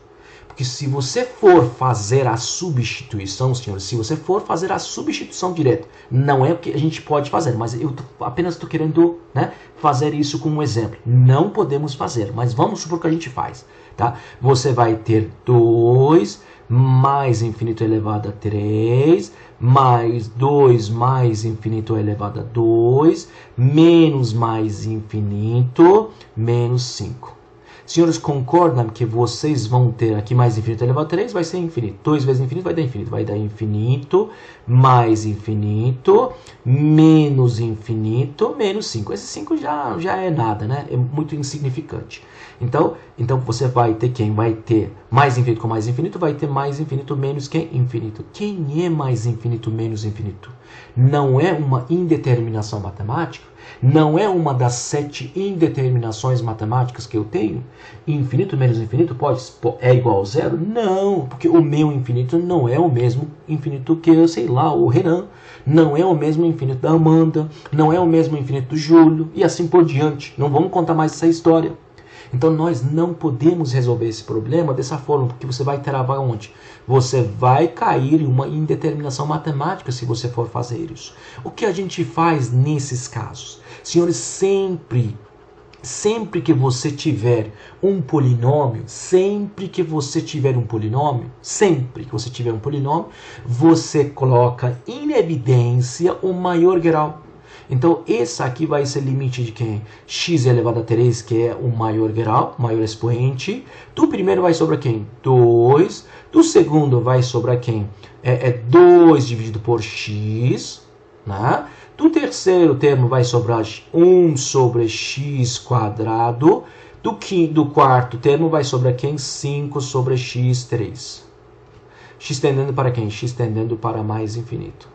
Porque se você for fazer a substituição, senhores, se você for fazer a substituição direta, não é o que a gente pode fazer, mas eu apenas estou querendo, né, fazer isso com um exemplo. Não podemos fazer, mas vamos supor que a gente faz. Tá? Você vai ter 2 mais infinito elevado a 3, mais 2 mais infinito elevado a 2, menos mais infinito, menos 5. Senhores, concordam que vocês vão ter aqui mais infinito elevado a 3 vai ser infinito. 2 vezes infinito vai dar infinito. Vai dar infinito, mais infinito, menos infinito, menos 5. Esse 5 já é nada, né? É muito insignificante. Então você vai ter quem? Vai ter mais infinito com mais infinito, vai ter mais infinito menos quem? Infinito. Quem é mais infinito menos infinito? Não é uma indeterminação matemática? Não é uma das 7 indeterminações matemáticas que eu tenho? Infinito menos infinito é igual a zero? Não, porque o meu infinito não é o mesmo infinito que, sei lá, o Renan. Não é o mesmo infinito da Amanda. Não é o mesmo infinito do Júlio. E assim por diante. Não vamos contar mais essa história. Então nós não podemos resolver esse problema dessa forma, porque você vai travar onde? Você vai cair em uma indeterminação matemática se você for fazer isso. O que a gente faz nesses casos? Senhores, sempre que você tiver um polinômio, você coloca em evidência o maior grau. Então, esse aqui vai ser limite de quem? X elevado a 3, que é o maior grau, maior expoente. Do primeiro vai sobrar quem? 2. Do segundo vai sobrar quem? 2 dividido por x. Né? Do terceiro termo vai sobrar 1 sobre x quadrado. Do quarto termo vai sobrar quem? 5 sobre x3. X tendendo para quem? X tendendo para mais infinito.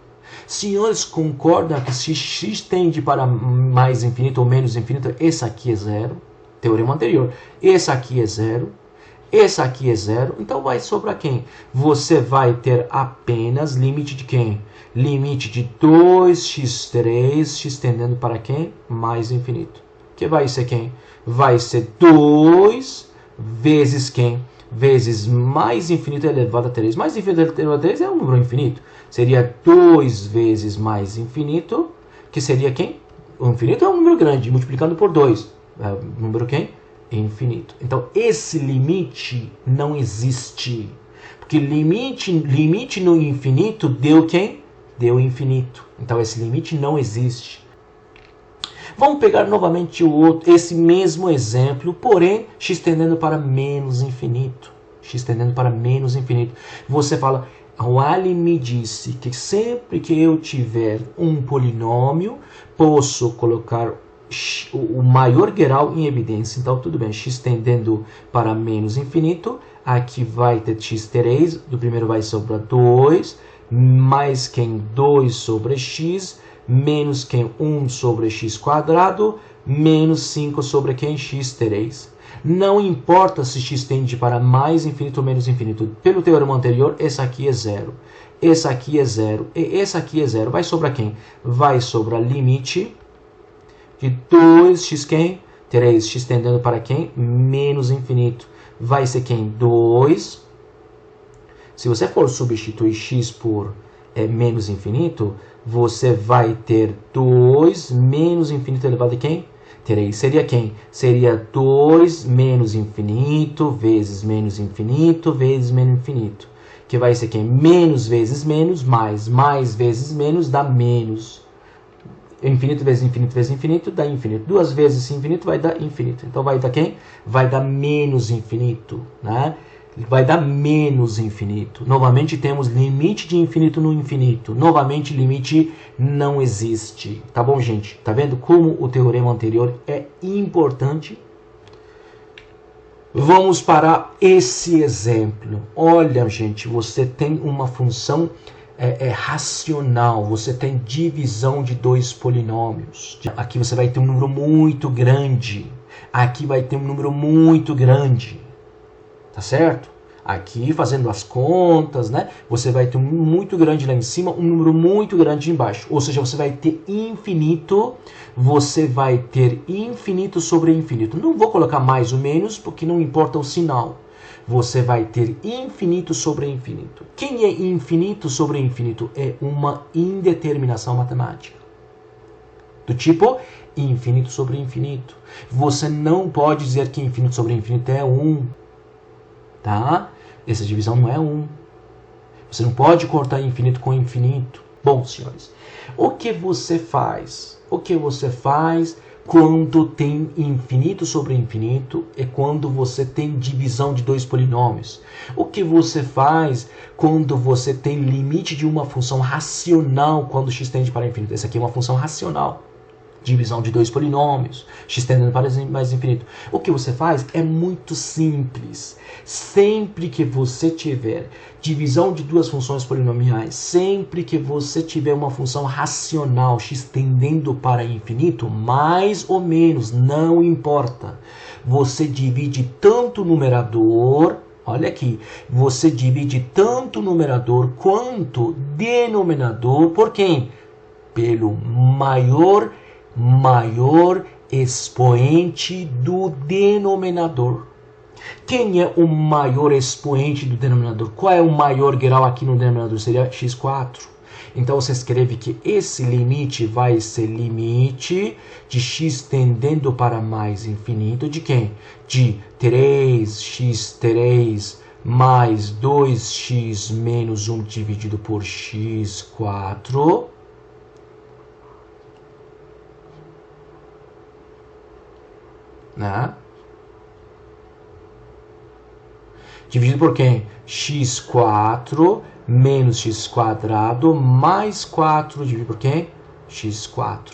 Senhores, concordam que se x tende para mais infinito ou menos infinito, esse aqui é zero. Teorema anterior. Esse aqui é zero. Esse aqui é zero. Então vai sobrar quem? Você vai ter apenas limite de quem? Limite de 2x3, x tendendo para quem? Mais infinito. Que vai ser quem? Vai ser 2 vezes quem? Vezes mais infinito elevado a 3. Mais infinito elevado a 3 é um número infinito. Seria 2 vezes mais infinito, que seria quem? O infinito é um número grande, multiplicando por 2. É o número quem? Infinito. Então, esse limite não existe. Porque limite no infinito deu quem? Deu infinito. Então, esse limite não existe. Vamos pegar novamente esse mesmo exemplo, porém, x tendendo para menos infinito. X tendendo para menos infinito. Você fala, o Ali me disse que sempre que eu tiver um polinômio, posso colocar o maior grau em evidência. Então, tudo bem, x tendendo para menos infinito. Aqui vai ter x3, do primeiro vai sobrar 2, mais quem 2 sobre x, menos quem 1 sobre x quadrado, menos 5 sobre quem x3. Não importa se x tende para mais infinito ou menos infinito. Pelo teorema anterior, esse aqui é zero. Esse aqui é zero. E esse aqui é zero. Vai sobrar quem? Vai sobrar limite de 2x quem? 3x tendendo para quem? Menos infinito. Vai ser quem? 2. Se você for substituir x por menos infinito, você vai ter 2 menos infinito elevado a quem? 3. Seria quem? Seria 2 menos infinito vezes menos infinito vezes menos infinito. Que vai ser quem? Menos vezes menos, mais vezes menos dá menos. Infinito vezes infinito dá infinito. 2 vezes infinito vai dar infinito. Então vai dar quem? Vai dar menos infinito, né? Vai dar menos infinito. Novamente temos limite de infinito no infinito. Novamente limite não existe. Tá bom, gente? Tá vendo como o teorema anterior é importante? Vamos para esse exemplo. Olha, gente, você tem uma função racional. Você tem divisão de 2 polinômios. Aqui você vai ter um número muito grande. Aqui vai ter um número muito grande. Tá certo? Aqui, fazendo as contas, né? Você vai ter um número muito grande lá em cima, um número muito grande embaixo. Ou seja, você vai ter infinito. Você vai ter infinito sobre infinito. Não vou colocar mais ou menos, porque não importa o sinal. Você vai ter infinito sobre infinito. Quem é infinito sobre infinito? É uma indeterminação matemática. Do tipo infinito sobre infinito. Você não pode dizer que infinito sobre infinito é 1. Tá? Essa divisão não é 1. Você não pode cortar infinito com infinito. Bom, senhores, o que você faz? O que você faz quando tem infinito sobre infinito é quando você tem divisão de dois polinômios. O que você faz quando você tem limite de uma função racional quando x tende para infinito? Essa aqui é uma função racional. Divisão de dois polinômios, x tendendo para mais infinito. O que você faz é muito simples. Sempre que você tiver divisão de duas funções polinomiais, sempre que você tiver uma função racional, x tendendo para infinito, mais ou menos, não importa. Você divide tanto o numerador, olha aqui, você divide tanto o numerador quanto o denominador por quem? Pelo maior expoente do denominador. Quem é o maior expoente do denominador? Qual é o maior grau aqui no denominador? Seria x4. Então você escreve que esse limite vai ser limite de x tendendo para mais infinito de quem? De 3x3 mais 2x menos 1 dividido por x4. Né? Dividido por quem? x4 menos x² mais 4 dividido por quem? x4.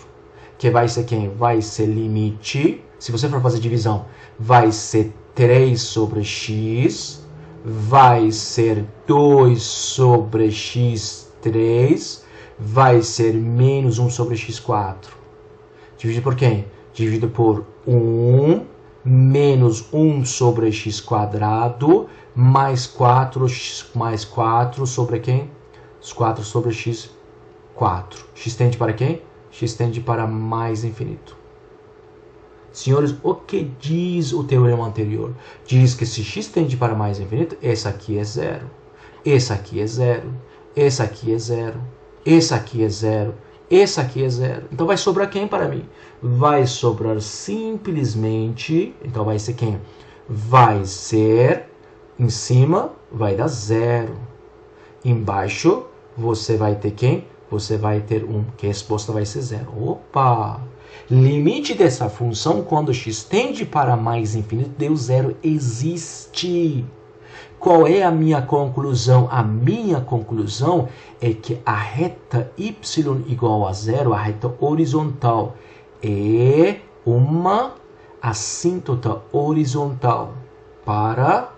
Que vai ser quem? Vai ser limite, se você for fazer divisão, vai ser 3 sobre x, vai ser 2 sobre x3, vai ser menos 1 sobre x4. Dividido por quem? Dividido por 1 menos 1 sobre x² mais 4 sobre quem? 4 sobre x4. X tende para quem? X tende para mais infinito. Senhores, o que diz o teorema anterior? Diz que se x tende para mais infinito, esse aqui é zero. Esse aqui é zero. Esse aqui é zero. Esse aqui é zero. Esse aqui é zero. Então vai sobrar quem para mim? Vai sobrar simplesmente... Então vai ser quem? Vai ser... Em cima vai dar zero. Embaixo você vai ter quem? Você vai ter 1, que a resposta vai ser zero. Opa! Limite dessa função quando x tende para mais infinito deu zero. Existe. Qual é a minha conclusão? A minha conclusão é que a reta y igual a zero, a reta horizontal, é uma assíntota horizontal para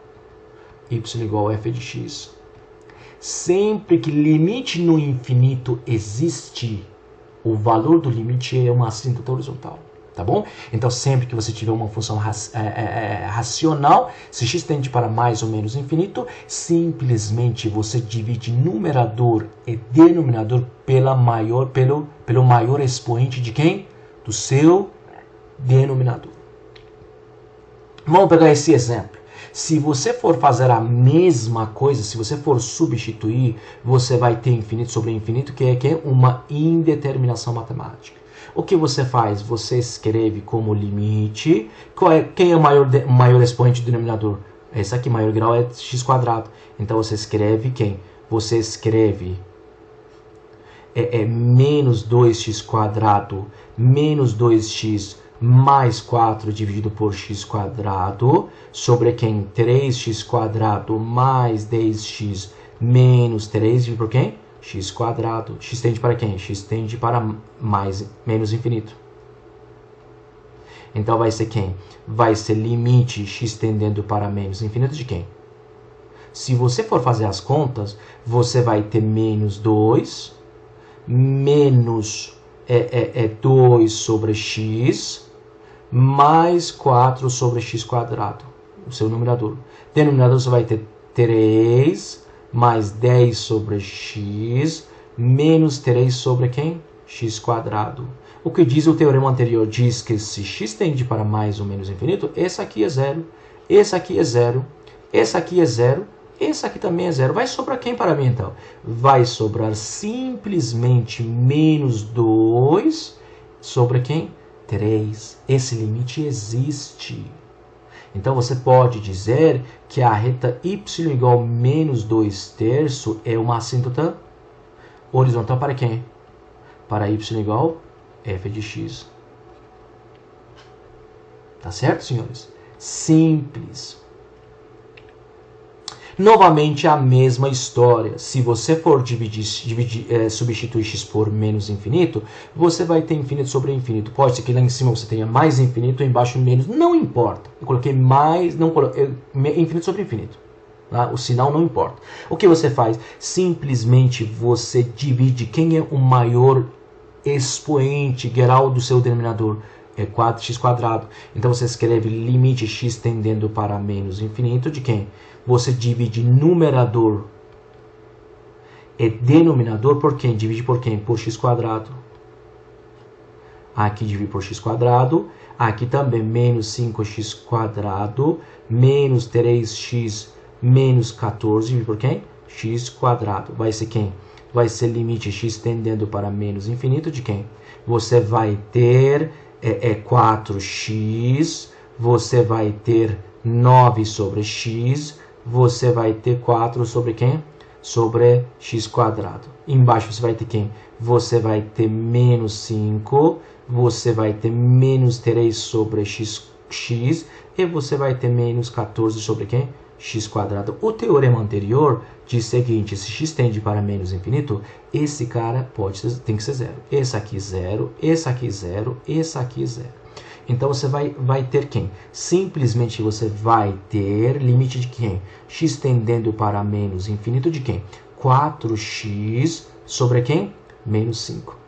y igual a f de x. Sempre que limite no infinito existe, o valor do limite é uma assíntota horizontal. Tá bom? Então, sempre que você tiver uma função racional, se x tende para mais ou menos infinito, simplesmente você divide numerador e denominador pelo maior expoente de quem? Do seu denominador. Vamos pegar esse exemplo. Se você for fazer a mesma coisa, se você for substituir, você vai ter infinito sobre infinito, que é uma indeterminação matemática. O que você faz? Você escreve como limite. Quem é o maior expoente do denominador? Esse aqui, maior grau é x². Então você escreve quem? Você escreve menos 2x² menos 2x mais 4 dividido por x² sobre quem? 3x² mais 10x menos 3 dividido por quem? x². X tende para quem? X tende para menos infinito. Então vai ser quem? Vai ser limite x tendendo para menos infinito de quem? Se você for fazer as contas, você vai ter menos 2, menos 2 sobre x, mais 4 sobre x², o seu numerador. Denominador você vai ter 3 mais 10 sobre x, menos 3 sobre quem? x². O que diz o teorema anterior? Diz que se x tende para mais ou menos infinito, esse aqui é zero, esse aqui é zero, esse aqui é zero, esse aqui também é zero. Vai sobrar quem para mim, então? Vai sobrar simplesmente menos 2 sobre quem? 3. Esse limite existe. Então, você pode dizer que a reta y igual a menos 2/3 é uma assíntota horizontal para quem? Para y igual a f de x. Tá certo, senhores? Simples. Novamente a mesma história. Se você for substituir x por menos infinito, você vai ter infinito sobre infinito. Pode ser que lá em cima você tenha mais infinito, embaixo menos, não importa. Eu coloquei mais, não coloquei infinito sobre infinito. Tá? O sinal não importa. O que você faz? Simplesmente você divide quem é o maior expoente geral do seu denominador. É 4x². Então você escreve limite x tendendo para menos infinito de quem? Você divide numerador e denominador por quem? Divide por quem? Por x². Aqui divide por x². Aqui também menos 5x². Menos 3x menos 14. Divide por quem? x². Vai ser quem? Vai ser limite x tendendo para menos infinito de quem? Você vai ter 4x. Você vai ter 9 sobre x. Você vai ter 4 sobre quem? Sobre x². Embaixo você vai ter quem? Você vai ter menos 5. Você vai ter menos 3 sobre x. E você vai ter menos 14 sobre quem? x². O teorema anterior diz o seguinte: se x tende para menos infinito, esse cara tem que ser zero. Esse aqui zero, esse aqui zero, esse aqui zero. Então você vai ter quem? Simplesmente você vai ter limite de quem? X tendendo para menos infinito de quem? 4x sobre quem? Menos 5.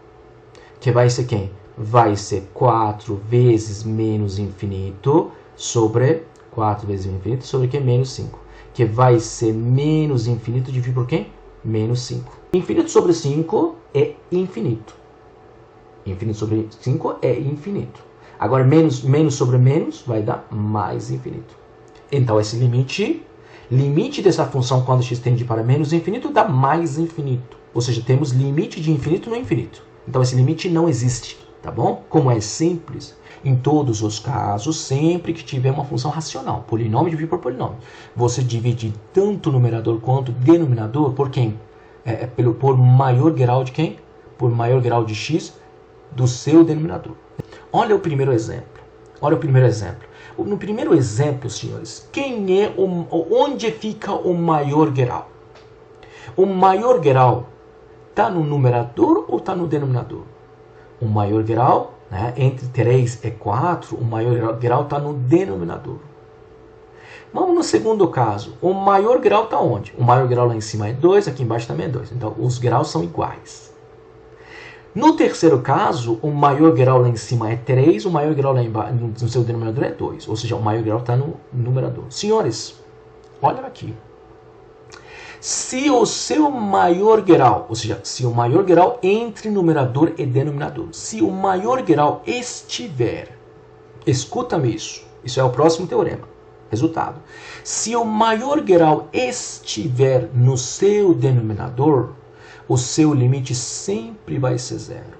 Que vai ser quem? Vai ser 4 vezes menos infinito sobre 4 vezes infinito sobre quem? Menos 5. Que vai ser menos infinito dividido por quem? Menos 5. Infinito sobre 5 é infinito. Infinito sobre 5 é infinito. Agora, menos sobre menos vai dar mais infinito. Então, esse limite dessa função quando x tende para menos infinito dá mais infinito. Ou seja, temos limite de infinito no infinito. Então, esse limite não existe, tá bom? Como é simples, em todos os casos, sempre que tiver uma função racional, polinômio dividido por polinômio, você divide tanto o numerador quanto o denominador por quem? Por maior grau de quem? Por maior grau de x do seu denominador. Olha o primeiro exemplo. Olha o primeiro exemplo. No primeiro exemplo, senhores, onde fica o maior grau? O maior grau está no numerador ou está no denominador? O maior grau, né, entre 3 e 4, o maior grau está no denominador. Vamos no segundo caso. O maior grau está onde? O maior grau lá em cima é 2, aqui embaixo também é 2. Então, os graus são iguais. No terceiro caso, o maior grau lá em cima é 3, o maior grau lá embaixo, no seu denominador é 2. Ou seja, o maior grau está no numerador. Senhores, olha aqui. Se o seu maior grau, ou seja, se o maior grau entre numerador e denominador, se o maior grau estiver, escuta-me isso é o próximo teorema, resultado. Se o maior grau estiver no seu denominador, o seu limite sempre vai ser zero.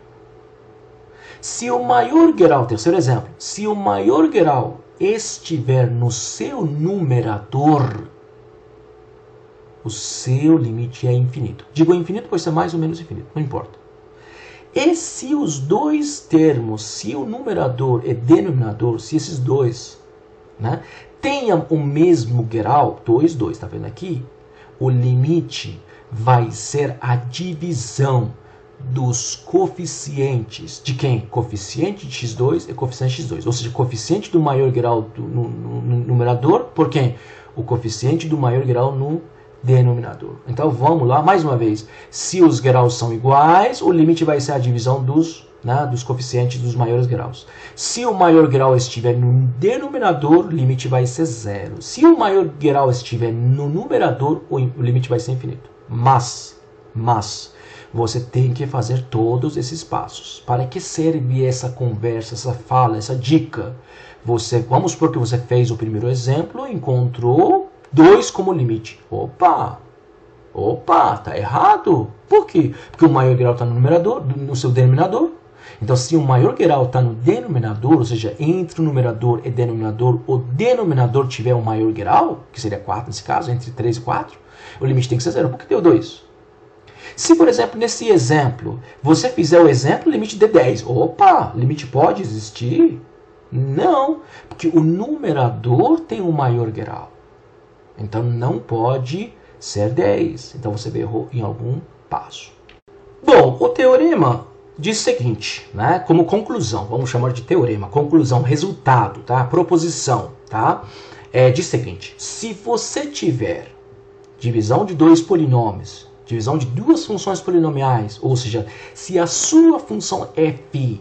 Se o maior grau, terceiro exemplo, se o maior grau estiver no seu numerador, o seu limite é infinito. Digo infinito, pode ser mais ou menos infinito, não importa. E se os dois termos, se o numerador e denominador, se esses dois, né, tenham o mesmo grau, 2, 2, está vendo aqui? O limite vai ser a divisão dos coeficientes de quem? Coeficiente de x2 e coeficiente de x2. Ou seja, coeficiente do maior grau no numerador por quem? O coeficiente do maior grau no denominador. Então vamos lá, mais uma vez. Se os graus são iguais, o limite vai ser a divisão dos coeficientes dos maiores graus. Se o maior grau estiver no denominador, o limite vai ser zero. Se o maior grau estiver no numerador, o limite vai ser infinito. Mas, você tem que fazer todos esses passos. Para que serve essa conversa, essa fala, essa dica? Vamos supor que você fez o primeiro exemplo e encontrou 2 como limite. Opa, tá errado. Por quê? Porque o maior grau está no numerador, no seu denominador. Então, se o maior grau está no denominador, ou seja, entre o numerador e denominador, o denominador tiver um maior grau, que seria 4 nesse caso, entre 3 e 4, o limite tem que ser zero. Por que deu 2? Se, por exemplo, nesse exemplo, você fizer o exemplo, limite de 10. Opa, limite pode existir. Não, porque o numerador tem um maior grau. Então não pode ser 10. Então você errou em algum passo. Bom, o teorema diz o seguinte, né? Como conclusão, vamos chamar de teorema, conclusão, resultado, tá? Proposição, tá? Diz o seguinte, se você tiver divisão de dois polinômios, divisão de duas funções polinomiais, ou seja, se a sua função f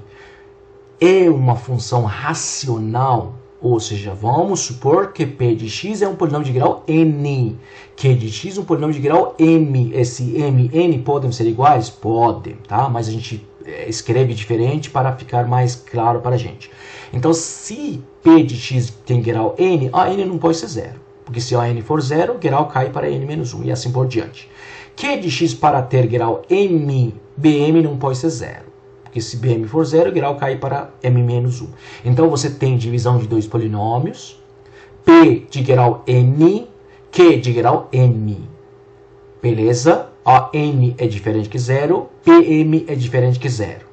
é uma função racional, ou seja, vamos supor que p de x é um polinômio de grau n, q de x é um polinômio de grau m. Esse m e n podem ser iguais? Podem, tá? Mas a gente escreve diferente para ficar mais claro para a gente. Então, se p de x tem grau n, a n não pode ser zero. Porque se a n for zero, o grau cai para n menos 1 e assim por diante. Q de x para ter grau m, bm não pode ser zero. Porque se bm for zero, o grau cai para m menos 1. Então você tem divisão de dois polinômios, p de grau n, q de grau m. Beleza? A n é diferente que zero, pm é diferente que zero.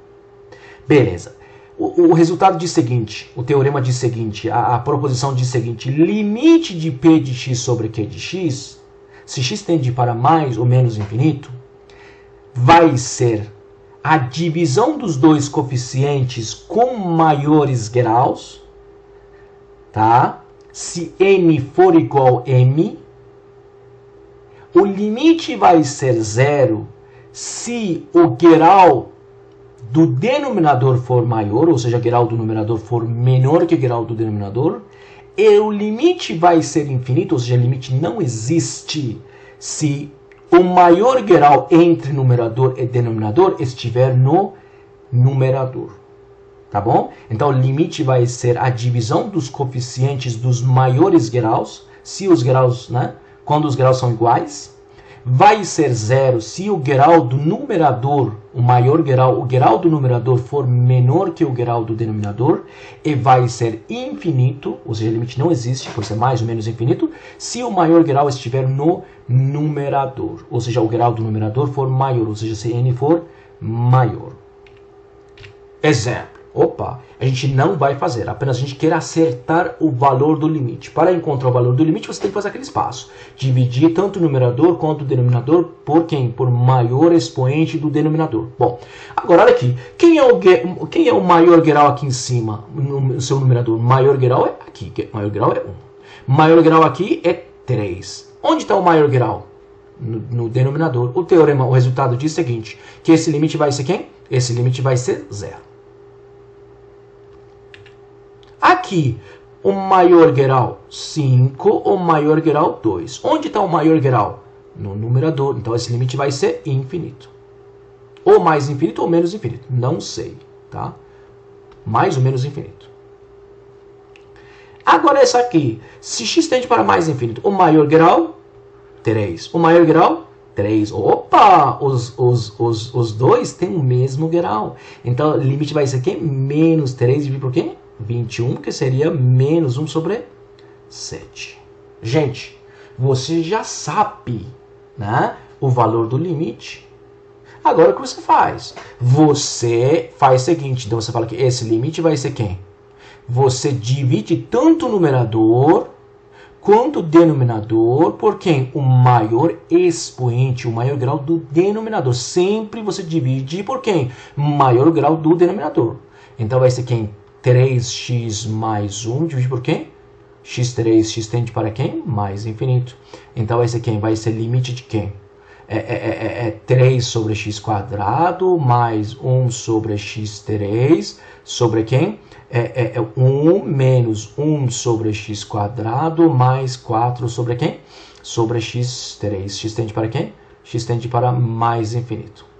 Beleza. O resultado diz o seguinte, o teorema diz o seguinte, a proposição diz o seguinte, limite de p de x sobre q de x, se x tende para mais ou menos infinito, vai ser a divisão dos dois coeficientes com maiores graus, tá? Se n for igual a m, o limite vai ser zero se o grau do denominador for maior, ou seja, o grau do numerador for menor que o grau do denominador, e o limite vai ser infinito, ou seja, o limite não existe se o maior grau entre numerador e denominador estiver no numerador. Tá bom? Então, o limite vai ser a divisão dos coeficientes dos maiores graus, se os graus, né? Quando os graus são iguais. Vai ser zero se o grau do numerador, o maior grau, o grau do numerador for menor que o grau do denominador. E vai ser infinito, ou seja, o limite não existe, pode ser mais ou menos infinito, se o maior grau estiver no numerador. Ou seja, o grau do numerador for maior, ou seja, se n for maior. Exemplo. Opa, a gente não vai fazer, apenas a gente quer acertar o valor do limite. Para encontrar o valor do limite, você tem que fazer aquele espaço. Dividir tanto o numerador quanto o denominador por quem? Por maior expoente do denominador. Bom, agora olha aqui. Quem é o maior grau aqui em cima, no seu numerador? Maior grau é aqui, maior grau é 1. Maior grau aqui é 3. Onde está o maior grau? No denominador. O teorema, o resultado diz o seguinte, que esse limite vai ser quem? Esse limite vai ser 0. Aqui, o maior grau 5, o maior grau 2. Onde está o maior grau? No numerador. Então, esse limite vai ser infinito. Ou mais infinito ou menos infinito. Não sei, tá? Mais ou menos infinito. Agora, essa aqui. Se x tende para mais infinito, o maior grau, 3. O maior grau, 3. Opa! Os dois têm o mesmo grau. Então, o limite vai ser quem? Menos 3 dividido por quem? 21, que seria menos 1 sobre 7. Gente, você já sabe, né, o valor do limite. Agora, o que você faz? Você faz o seguinte, então você fala que esse limite vai ser quem? Você divide tanto o numerador quanto o denominador por quem? O maior expoente, o maior grau do denominador. Sempre você divide por quem? O maior grau do denominador. Então, vai ser quem? 3x mais 1 dividido por quem? x3, x tende para quem? Mais infinito. Então vai ser quem? Vai ser limite de quem? 3 sobre x quadrado mais 1 sobre x3 sobre quem? 1 menos 1 sobre x quadrado mais 4 sobre quem? Sobre x3. X tende para quem? X tende para mais infinito.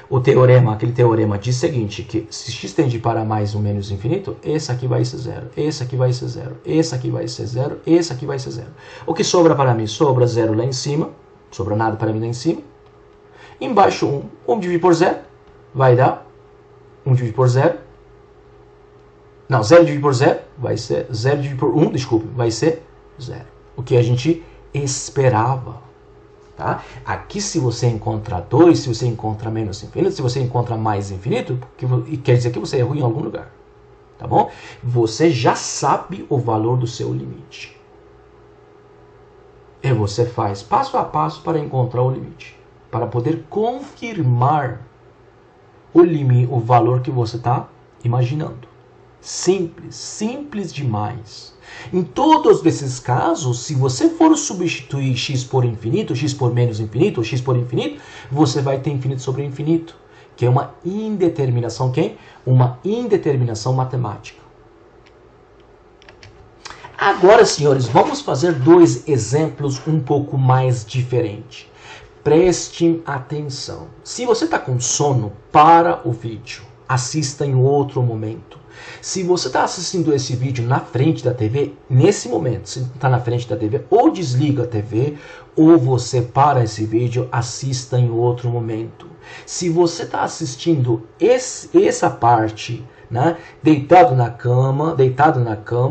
O teorema, aquele teorema diz o seguinte, que se x tende para mais ou menos infinito, esse aqui vai ser zero, esse aqui vai ser zero, esse aqui vai ser zero, esse aqui vai ser zero. O que sobra para mim? Sobra zero lá em cima, sobra nada para mim lá em cima. Embaixo 1, 1 dividido por zero, vai dar 1 dividido por zero. Não, 0 dividido por zero, vai ser 0 dividido por 1, desculpe, vai ser zero. O que a gente esperava. Tá? Aqui, se você encontra 2, se você encontra menos infinito, se você encontra mais infinito, quer dizer que você errou em algum lugar. tá bom? Você já sabe o valor do seu limite. E você faz passo a passo para encontrar o limite, para poder confirmar o limite, o valor que você está imaginando. Simples, simples demais. Em todos esses casos, se você for substituir x por infinito, x por menos infinito, ou x por infinito, você vai ter infinito sobre infinito, que é uma indeterminação, uma indeterminação matemática. Agora, senhores, vamos fazer dois exemplos um pouco mais diferentes. Prestem atenção. Se você está com sono, para o vídeo. Assista em outro momento. Se você está assistindo esse vídeo na frente da TV, nesse momento, se está na frente da TV, ou desliga a TV, ou você para esse vídeo, assista em outro momento. Se você está assistindo essa parte, né, deitado na cama,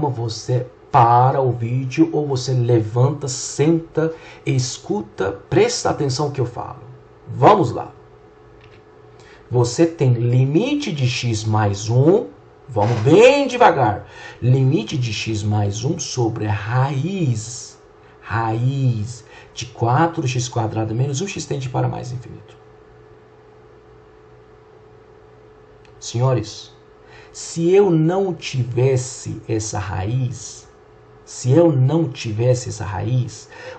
você para o vídeo, ou você levanta, senta, escuta, presta atenção no que eu falo. Vamos lá. Você tem limite de x mais 1, vamos bem devagar. Limite de x mais 1 sobre a raiz de 4x² menos 1x tende para mais infinito. Senhores, se eu não tivesse essa raiz,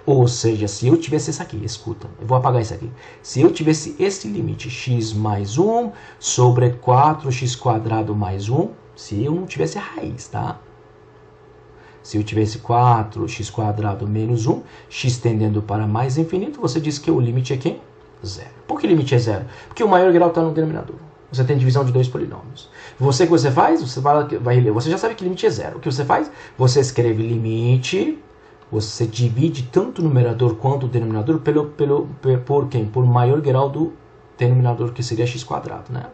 ou seja, se eu tivesse isso aqui, escuta, eu vou apagar isso aqui. Se eu tivesse esse limite, x mais 1 sobre 4x² mais 1, se eu não tivesse a raiz, tá? Se eu tivesse 4x² menos 1, x tendendo para mais infinito, você diz que o limite é quem? Zero. Por que o limite é zero? Porque o maior grau está no denominador. Você tem divisão de dois polinômios. O que você faz? Você já sabe que limite é zero. O que você faz? Você escreve limite, você divide tanto o numerador quanto o denominador por quem? Por maior grau do denominador, que seria x², né?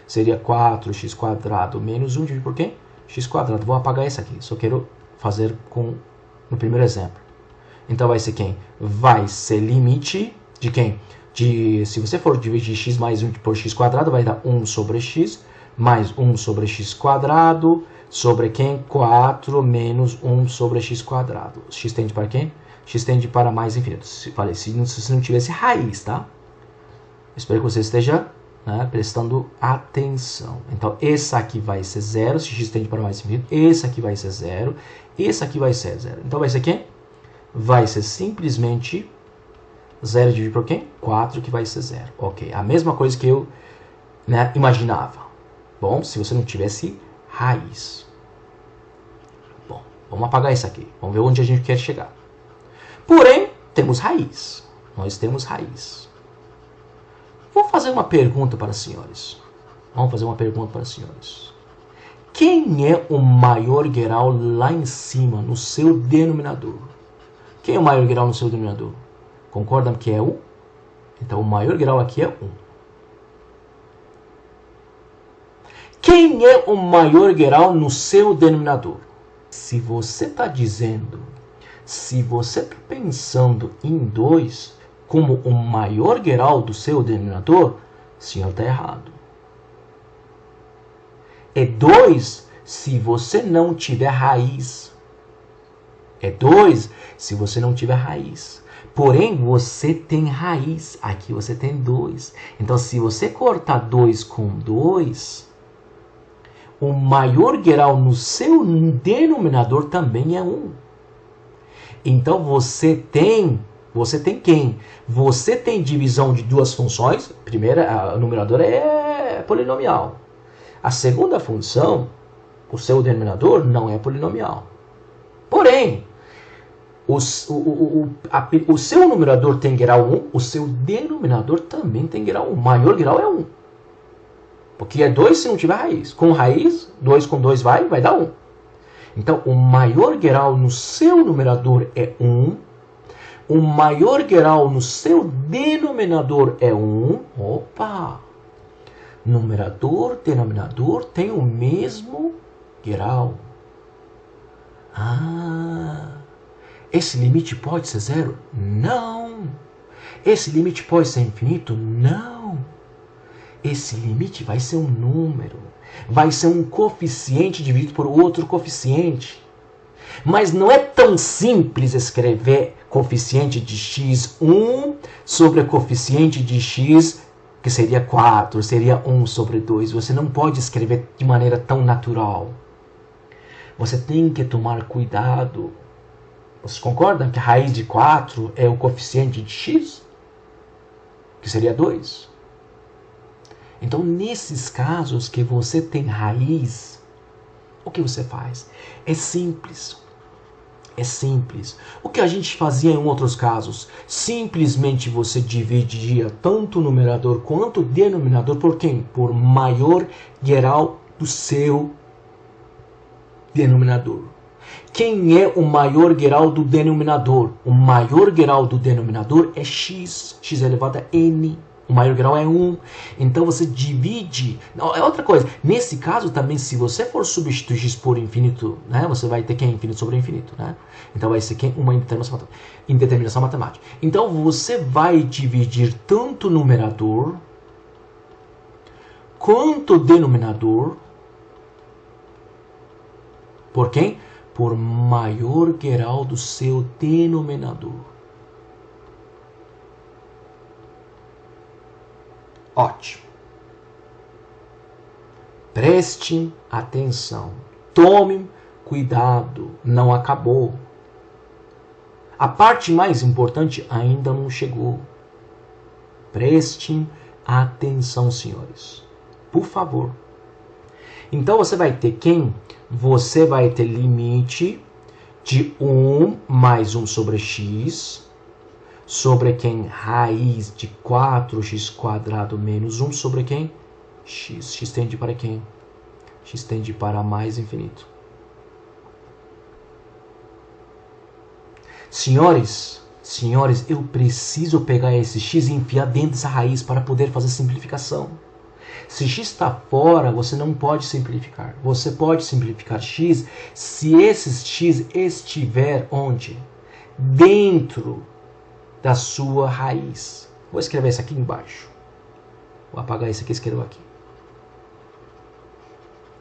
Seria 4x² menos 1 dividido por quem? x². Vou apagar isso aqui, só quero fazer no primeiro exemplo. Então vai ser quem? Vai ser limite de quem? Se você for dividir x mais 1 por x², vai dar 1 sobre x, mais 1 sobre x² sobre quem? 4 menos 1 sobre x². X tende para quem? X tende para mais infinito. Falei, se não tivesse raiz, tá? Espero que você esteja, né, prestando atenção. Então, esse aqui vai ser 0, se x tende para mais infinito. Esse aqui vai ser 0. Esse aqui vai ser 0. Então, vai ser quem? Vai ser simplesmente 0 dividido por quem? 4, que vai ser 0. Ok, a mesma coisa que eu, né, imaginava. Bom, se você não tivesse raiz. Bom, vamos apagar isso aqui. Vamos ver onde a gente quer chegar. Porém, temos raiz. Nós temos raiz. Vou fazer uma pergunta para os senhores. Vamos fazer uma pergunta para os senhores. Quem é o maior grau lá em cima, no seu denominador? Quem é o maior grau no seu denominador? Concordam que é 1? Então, o maior grau aqui é 1. Quem é o maior grau no seu denominador? Se você está dizendo, se você está pensando em 2 como o maior grau do seu denominador, o senhor está errado. É 2 se você não tiver raiz. É 2 se você não tiver raiz. Porém, você tem raiz. Aqui você tem 2. Então, se você cortar 2 com 2, o maior grau no seu denominador também é 1. Então, você tem quem? Você tem divisão de duas funções. A primeira, o numerador é polinomial. A segunda função, o seu denominador, não é polinomial. Porém, o seu numerador tem grau 1, o seu denominador também tem grau 1. O maior grau é 1. Porque é 2 se não tiver raiz. Com raiz, 2 com 2 vai dar 1. Então, o maior grau no seu numerador é 1. O maior grau no seu denominador é 1. Opa! Numerador, denominador tem o mesmo grau. Esse limite pode ser 0? Não. Esse limite pode ser infinito? Não. esse limite vai ser um número. Vai ser um coeficiente dividido por outro coeficiente. Mas não é tão simples escrever coeficiente de x1 sobre coeficiente de x, que seria 4, seria 1 sobre 2. Você não pode escrever de maneira tão natural. Você tem que tomar cuidado. Vocês concordam que a raiz de 4 é o coeficiente de x? Que seria 2. Então, nesses casos que você tem raiz, o que você faz? É simples. É simples. O que a gente fazia em outros casos? Simplesmente você dividia tanto o numerador quanto o denominador por quem? Por maior grau do seu denominador. Quem é o maior grau do denominador? O maior grau do denominador é x. X elevado a n. O maior grau é 1. Então você divide. É outra coisa. Nesse caso também, se você for substituir x por infinito, né, você vai ter que é infinito sobre infinito. Né? Então vai ser uma indeterminação matemática. Então você vai dividir tanto o numerador quanto o denominador por quem? Por maior grau do seu denominador. Ótimo. Prestem atenção. Tomem cuidado. Não acabou. A parte mais importante ainda não chegou. Prestem atenção, senhores. Por favor. Então você vai ter quem? Você vai ter limite de 1 mais 1 sobre x sobre quem? Raiz de 4x² menos 1 sobre quem? X. X tende para quem? X tende para mais infinito. Senhores, eu preciso pegar esse x e enfiar dentro dessa raiz para poder fazer simplificação. Se x está fora, você não pode simplificar. Você pode simplificar x se esse x estiver onde? Dentro da sua raiz. Vou escrever isso aqui embaixo. Vou apagar isso aqui e escrever aqui.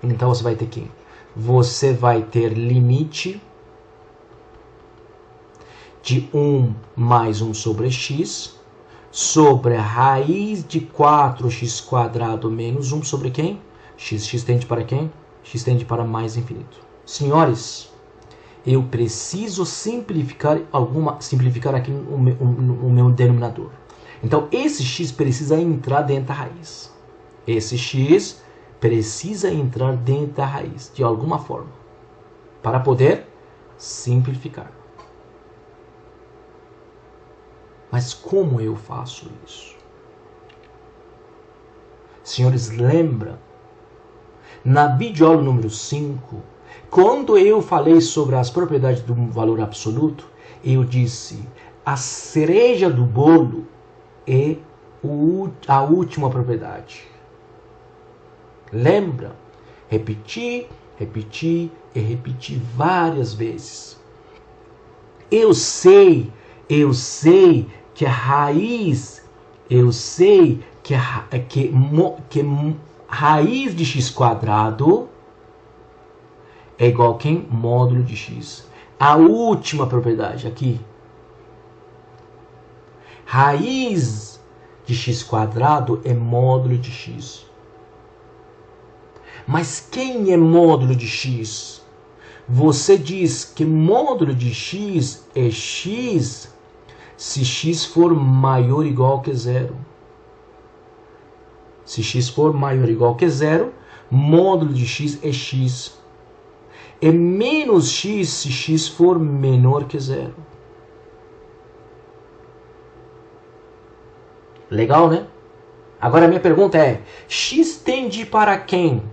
Então você vai ter que... Você vai ter limite de 1 mais 1 sobre x sobre a raiz de 4x² menos 1 sobre quem? X. X tende para quem? X tende para mais infinito. Senhores, eu preciso simplificar aqui o meu denominador. Então, esse x precisa entrar dentro da raiz. Esse x precisa entrar dentro da raiz, de alguma forma, para poder simplificar. Mas como eu faço isso? Senhores, lembra? Na videoaula número 5, quando eu falei sobre as propriedades do valor absoluto, eu disse, a cereja do bolo é a última propriedade. Lembra? Repetir e repetir várias vezes. Eu sei que a raiz, raiz de x² é igual a quem? Módulo de x. A última propriedade aqui. Raiz de x² é módulo de x. Mas quem é módulo de x? Você diz que módulo de x é x se x for maior ou igual que zero. Se x for maior ou igual que zero, módulo de x é x. É menos x se x for menor que zero. Legal, né? Agora a minha pergunta é, x tende para quem?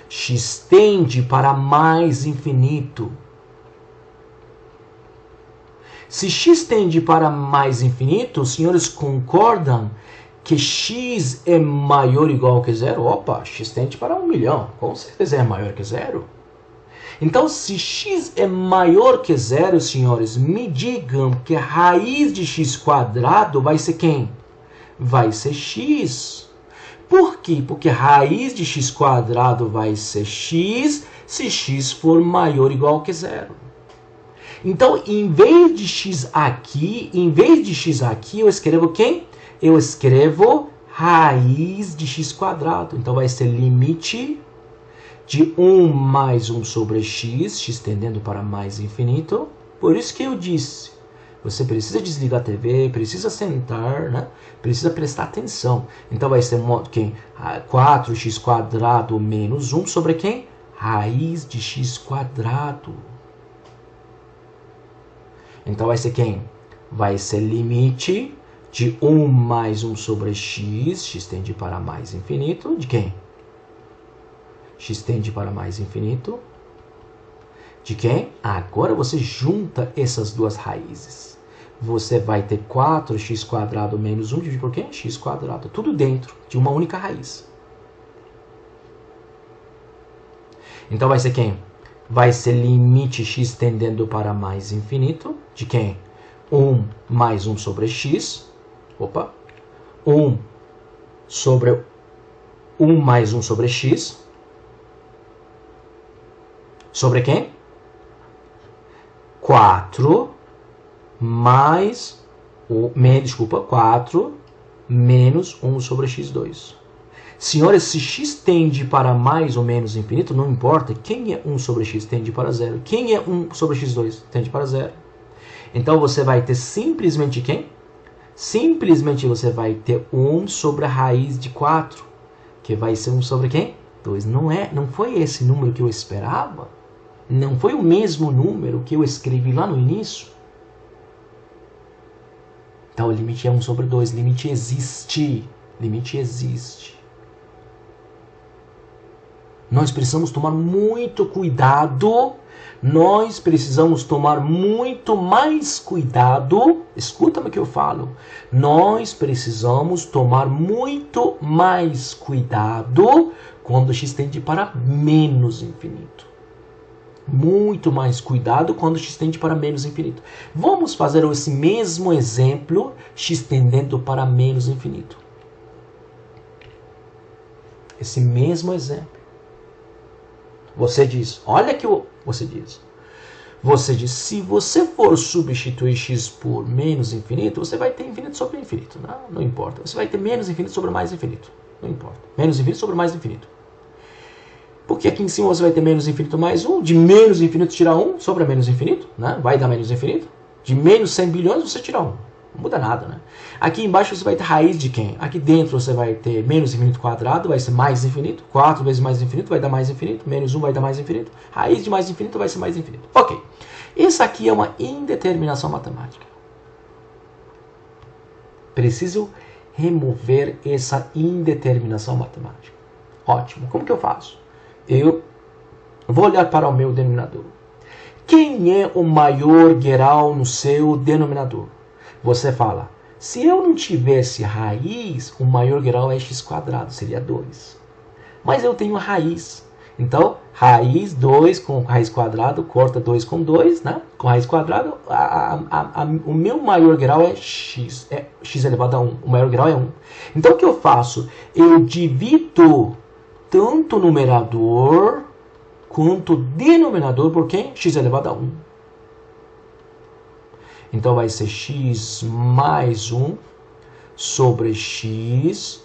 X tende para mais infinito. Se x tende para mais infinito, os senhores concordam que x é maior ou igual que zero? Opa, x tende para 1 milhão. Com certeza é maior que zero. Então, se x é maior que zero, senhores, me digam que a raiz de x² vai ser quem? Vai ser x. Por quê? Porque raiz de x quadrado vai ser x se x for maior ou igual que zero. Então, em vez de x aqui, eu escrevo quem? Eu escrevo raiz de x quadrado. Então, vai ser limite de 1 mais 1 sobre x, x tendendo para mais infinito. Por isso que eu disse, você precisa desligar a TV, precisa sentar, né? Precisa prestar atenção. Então, vai ser quem? 4x quadrado menos 1 sobre quem? Raiz de x quadrado. Então, vai ser quem? Vai ser limite de 1 mais 1 sobre x, x tende para mais infinito, de quem? X tende para mais infinito. De quem? Agora você junta essas duas raízes. Você vai ter 4x quadrado menos 1 dividido por quem? X quadrado. Tudo dentro de uma única raiz. Então vai ser quem? Vai ser limite x tendendo para mais infinito. De quem? 1 mais 1 sobre x. Opa. 1 sobre 1 mais 1 sobre x. Sobre quem? 4 mais 4 menos 1 sobre x2. Senhores, se x tende para mais ou menos infinito, não importa. Quem é 1 sobre x tende para zero. Quem é 1 sobre x2 tende para zero. Então você vai ter simplesmente quem? Simplesmente você vai ter 1 sobre a raiz de 4, que vai ser 1 sobre quem? 2. Não foi esse número que eu esperava? Não foi o mesmo número que eu escrevi lá no início? Então o limite é 1 sobre 2. Limite existe. Limite existe. Nós precisamos tomar muito cuidado. Nós precisamos tomar muito mais cuidado. Escuta-me o que eu falo. Nós precisamos tomar muito mais cuidado quando x tende para menos infinito. Muito mais cuidado quando x tende para menos infinito. Vamos fazer esse mesmo exemplo, x tendendo para menos infinito. Esse mesmo exemplo. Você diz, olha que você diz. Você diz, se você for substituir x por menos infinito, você vai ter infinito sobre infinito. Não importa. Você vai ter menos infinito sobre mais infinito. Não importa. Menos infinito sobre mais infinito. Porque aqui em cima você vai ter menos infinito mais 1. De menos infinito tirar 1, sobra menos infinito. Né? Vai dar menos infinito. De menos 100 bilhões você tira 1. Não muda nada. Né? Aqui embaixo você vai ter raiz de quem? Aqui dentro você vai ter menos infinito quadrado, vai ser mais infinito. 4 vezes mais infinito vai dar mais infinito. Menos 1 vai dar mais infinito. Raiz de mais infinito vai ser mais infinito. Ok. Isso aqui é uma indeterminação matemática. Preciso remover essa indeterminação matemática. Ótimo. Como que eu faço? Eu vou olhar para o meu denominador. Quem é o maior grau no seu denominador? Você fala, se eu não tivesse raiz, o maior grau é x quadrado, seria 2. Mas eu tenho raiz. Então, raiz 2 com raiz quadrado, corta 2 com 2, né? Com raiz quadrado, o meu maior grau é x elevado a 1. O maior grau é 1. Então, o que eu faço? Eu divido tanto o numerador quanto o denominador por quem? X elevado a 1. Então vai ser x mais 1 sobre x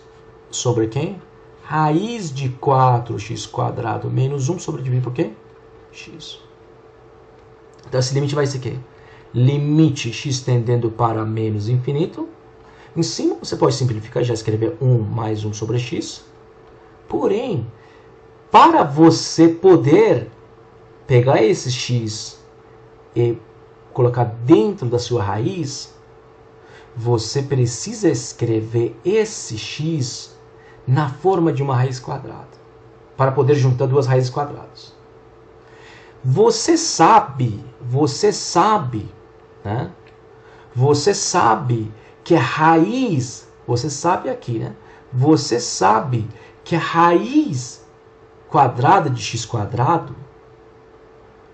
sobre quem? Raiz de 4x quadrado menos 1 sobre dividido por quem? X. Então esse limite vai ser quê? Limite x tendendo para menos infinito. Em cima você pode simplificar e já escrever 1 mais 1 sobre x. Porém, para você poder pegar esse x e colocar dentro da sua raiz, você precisa escrever esse x na forma de uma raiz quadrada, para poder juntar duas raízes quadradas. Você sabe, né? Você sabe que a raiz, você sabe aqui, né? Você sabe que a raiz quadrada de x quadrado,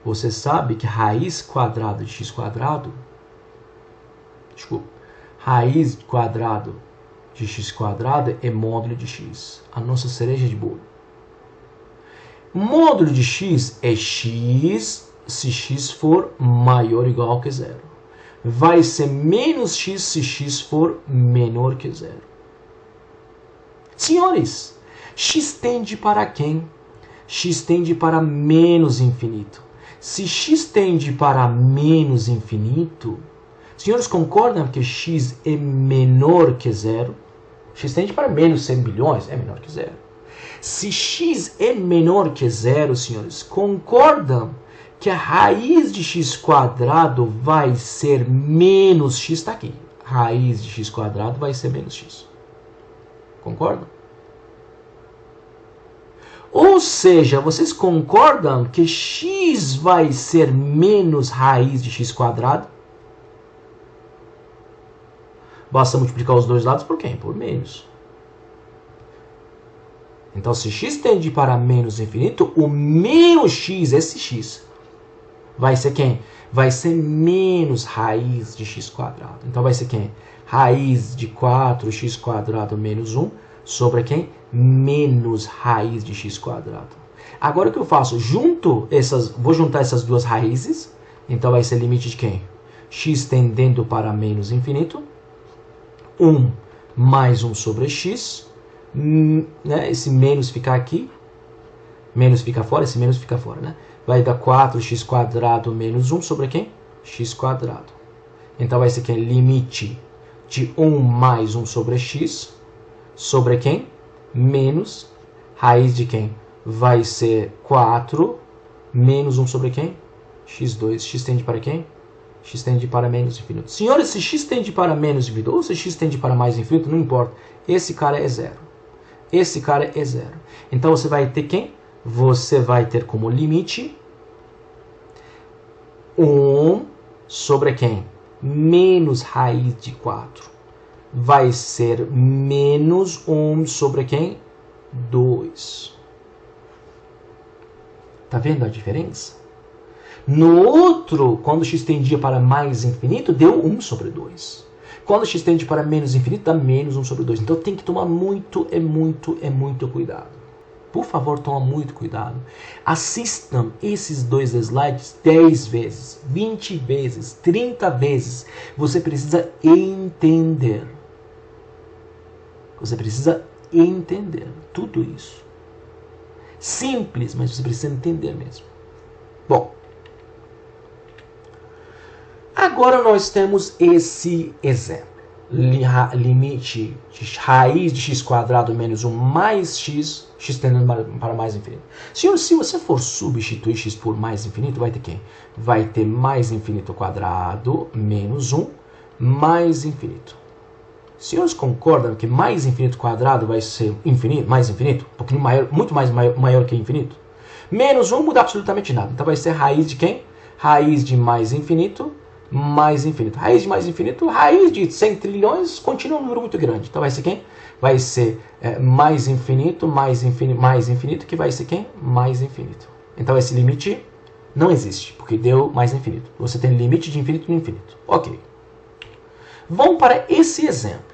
você sabe que a raiz quadrada de x quadrado, raiz quadrado de x quadrado é módulo de x, a nossa cereja de bolo. Módulo de x é x se x for maior ou igual que zero. Vai ser menos x se x for menor que zero. Senhores, x tende para quem? X tende para menos infinito. Se x tende para menos infinito, senhores concordam que x é menor que zero? X tende para menos 100 bilhões, é menor que zero. Se x é menor que zero, senhores, concordam que a raiz de x quadrado vai ser menos x, está aqui. Raiz de x quadrado vai ser menos x. Concordam? Ou seja, vocês concordam que x vai ser menos raiz de x quadrado? Basta multiplicar os dois lados por quem? Por menos. Então, se x tende para menos infinito, o menos x, esse x, vai ser quem? Vai ser menos raiz de x quadrado. Então, vai ser quem? Raiz de 4x quadrado menos 1 sobre quem? Menos raiz de x quadrado. Agora o que eu faço? Vou juntar essas duas raízes. Então, vai ser limite de quem? X tendendo para menos infinito. 1 mais 1 sobre x. Né? Esse menos fica aqui. Menos fica fora, esse menos fica fora. Né? Vai dar 4x quadrado menos 1 sobre quem? X quadrado. Então, vai ser quem? Limite de 1 mais 1 sobre x. Sobre quem? Menos raiz de quem? Vai ser 4 menos 1 sobre quem? x2. X tende para quem? X tende para menos infinito. Senhores, se x tende para menos infinito ou se x tende para mais infinito, não importa. Esse cara é zero. Esse cara é zero. Então, você vai ter quem? Você vai ter como limite 1 sobre quem? Menos raiz de 4. Vai ser menos 1 sobre quem? 2. Tá vendo a diferença? No outro, quando x tendia para mais infinito, deu 1 sobre 2. Quando x tende para menos infinito, dá menos 1 sobre 2. Então tem que tomar muito cuidado. Por favor, toma muito cuidado. Assistam esses dois slides 10 vezes, 20 vezes, 30 vezes. Você precisa entender. Você precisa entender tudo isso. Simples, mas você precisa entender mesmo. Bom, agora nós temos esse exemplo. Limite de raiz de x quadrado menos 1 mais x, x tendendo para mais infinito. Senhor, se você for substituir x por mais infinito, vai ter quem? Vai ter mais infinito quadrado menos 1 mais infinito. Senhores concordam que mais infinito quadrado vai ser infinito, mais infinito? Um pouquinho maior, muito mais maior que infinito? Menos 1 muda absolutamente nada. Então vai ser raiz de quem? Raiz de mais infinito, mais infinito. Raiz de mais infinito, raiz de 100 trilhões, continua um número muito grande. Então vai ser quem? Vai ser mais infinito, mais infinito, que vai ser quem? Mais infinito. Então esse limite não existe, porque deu mais infinito. Você tem limite de infinito no infinito. Ok. Vamos para esse exemplo.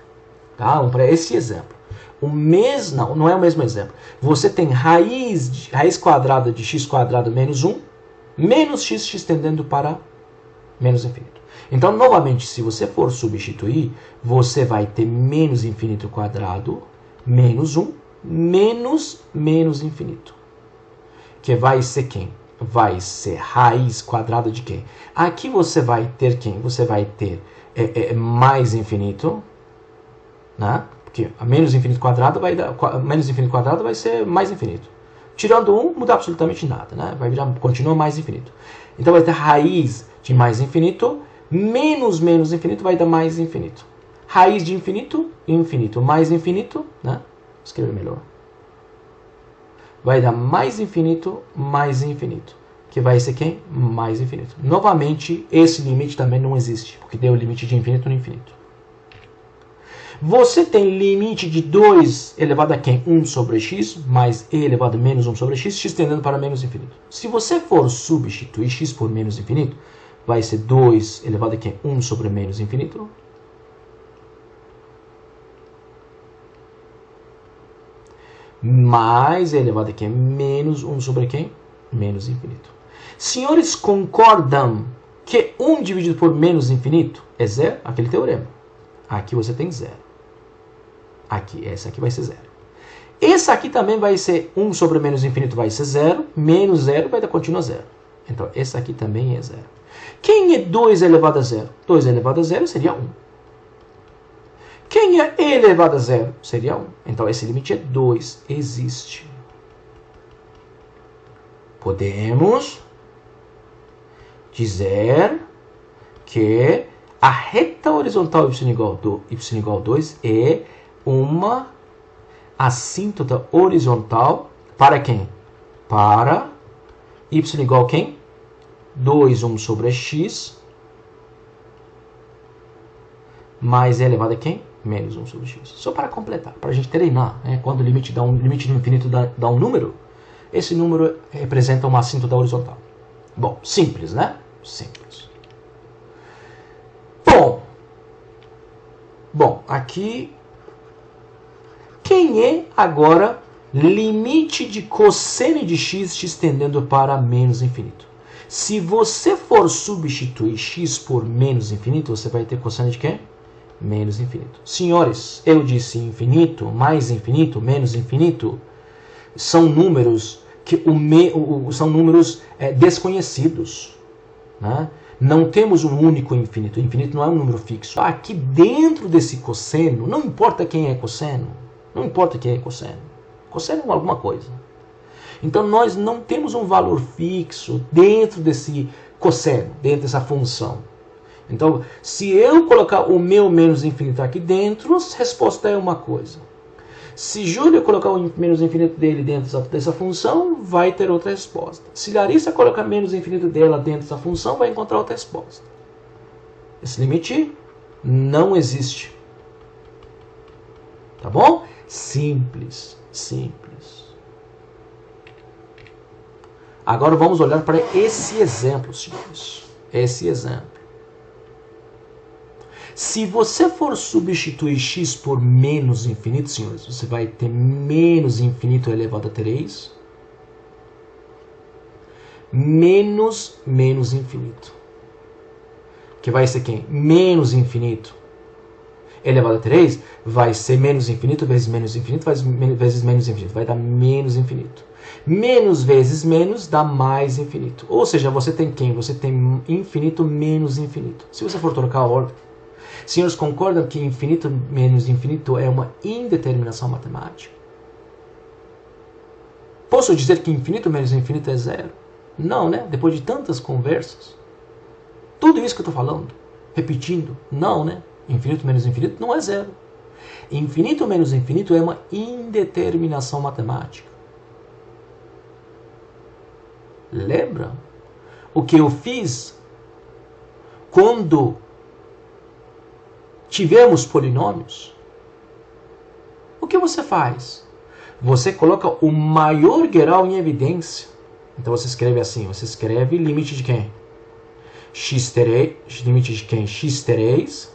Tá? Vamos para esse exemplo. Não é o mesmo exemplo. Você tem raiz quadrada de x quadrado menos 1, menos x tendendo para menos infinito. Então, novamente, se você for substituir, você vai ter menos infinito quadrado, menos 1, menos infinito. Que vai ser quem? Vai ser raiz quadrada de quem? Aqui você vai ter quem? Você vai ter mais infinito, né? Porque a menos infinito quadrado vai ser mais infinito. Tirando 1, muda absolutamente nada, né? Continua mais infinito. Então vai ter raiz de mais infinito, menos infinito vai dar mais infinito. Raiz de infinito, infinito, mais infinito, né? Vou escrever melhor. Vai dar mais infinito, que vai ser quem? Mais infinito. Novamente, esse limite também não existe, porque deu o limite de infinito no infinito. Você tem limite de 2 elevado a quem? 1 sobre x, mais e elevado a menos 1 sobre x, x tendendo para menos infinito. Se você for substituir x por menos infinito, vai ser 2 elevado a quem? 1 sobre menos infinito. mais e elevado a quem? Menos 1 sobre quem? Menos infinito. Senhores, concordam que 1 dividido por menos infinito é zero? Aquele teorema. Aqui você tem zero. Aqui, essa aqui vai ser zero. Esse aqui também vai ser 1 sobre menos infinito vai ser zero. Menos zero vai dar continua zero. Então, esse aqui também é zero. Quem é 2 elevado a zero? 2 elevado a zero seria 1. Quem é e elevado a zero? Seria 1. Então, esse limite é 2. Existe. Podemos dizer que a reta horizontal y igual a 2 é uma assíntota horizontal para quem? Para y igual a quem? 2, 1 sobre x mais e elevado a quem? Menos 1 sobre x. Só para completar, para a gente treinar. Né? Quando o limite do infinito dá um número, esse número representa uma assíntota horizontal. Bom, simples, né? Simples. Bom, aqui... Quem é agora limite de cosseno de x tendendo para menos infinito? Se você for substituir x por menos infinito, você vai ter cosseno de quê? Menos infinito. Senhores, eu disse infinito, mais infinito, menos infinito, são números que são números desconhecidos. Né? Não temos um único infinito. O infinito não é um número fixo. Aqui dentro desse cosseno, não importa quem é cosseno. Não importa quem é cosseno. Cosseno é alguma coisa. Então nós não temos um valor fixo dentro desse cosseno, dentro dessa função. Então, se eu colocar o meu menos infinito aqui dentro, a resposta é uma coisa. Se Júlio colocar o menos infinito dele dentro dessa função, vai ter outra resposta. Se Larissa colocar menos infinito dela dentro dessa função, vai encontrar outra resposta. Esse limite não existe. Tá bom? Simples, simples. Agora vamos olhar para esse exemplo, senhores. Esse exemplo. Se você for substituir x por menos infinito, senhores, você vai ter menos infinito elevado a 3 menos menos infinito. Que vai ser quem? Menos infinito elevado a 3 vai ser menos infinito vezes menos infinito vezes menos infinito. Vai dar menos infinito. Menos vezes menos dá mais infinito. Ou seja, você tem quem? Você tem infinito menos infinito. Se você for trocar a ordem. Senhores, concordam que infinito menos infinito é uma indeterminação matemática? Posso dizer que infinito menos infinito é zero? Não, né? Depois de tantas conversas. Tudo isso que eu estou falando, repetindo, não, né? Infinito menos infinito não é zero. Infinito menos infinito é uma indeterminação matemática. Lembra o que eu fiz quando tivemos polinômios? O que você faz? Você coloca o maior grau em evidência. Então você escreve assim, você escreve limite de quem? x3, limite de quem? x3,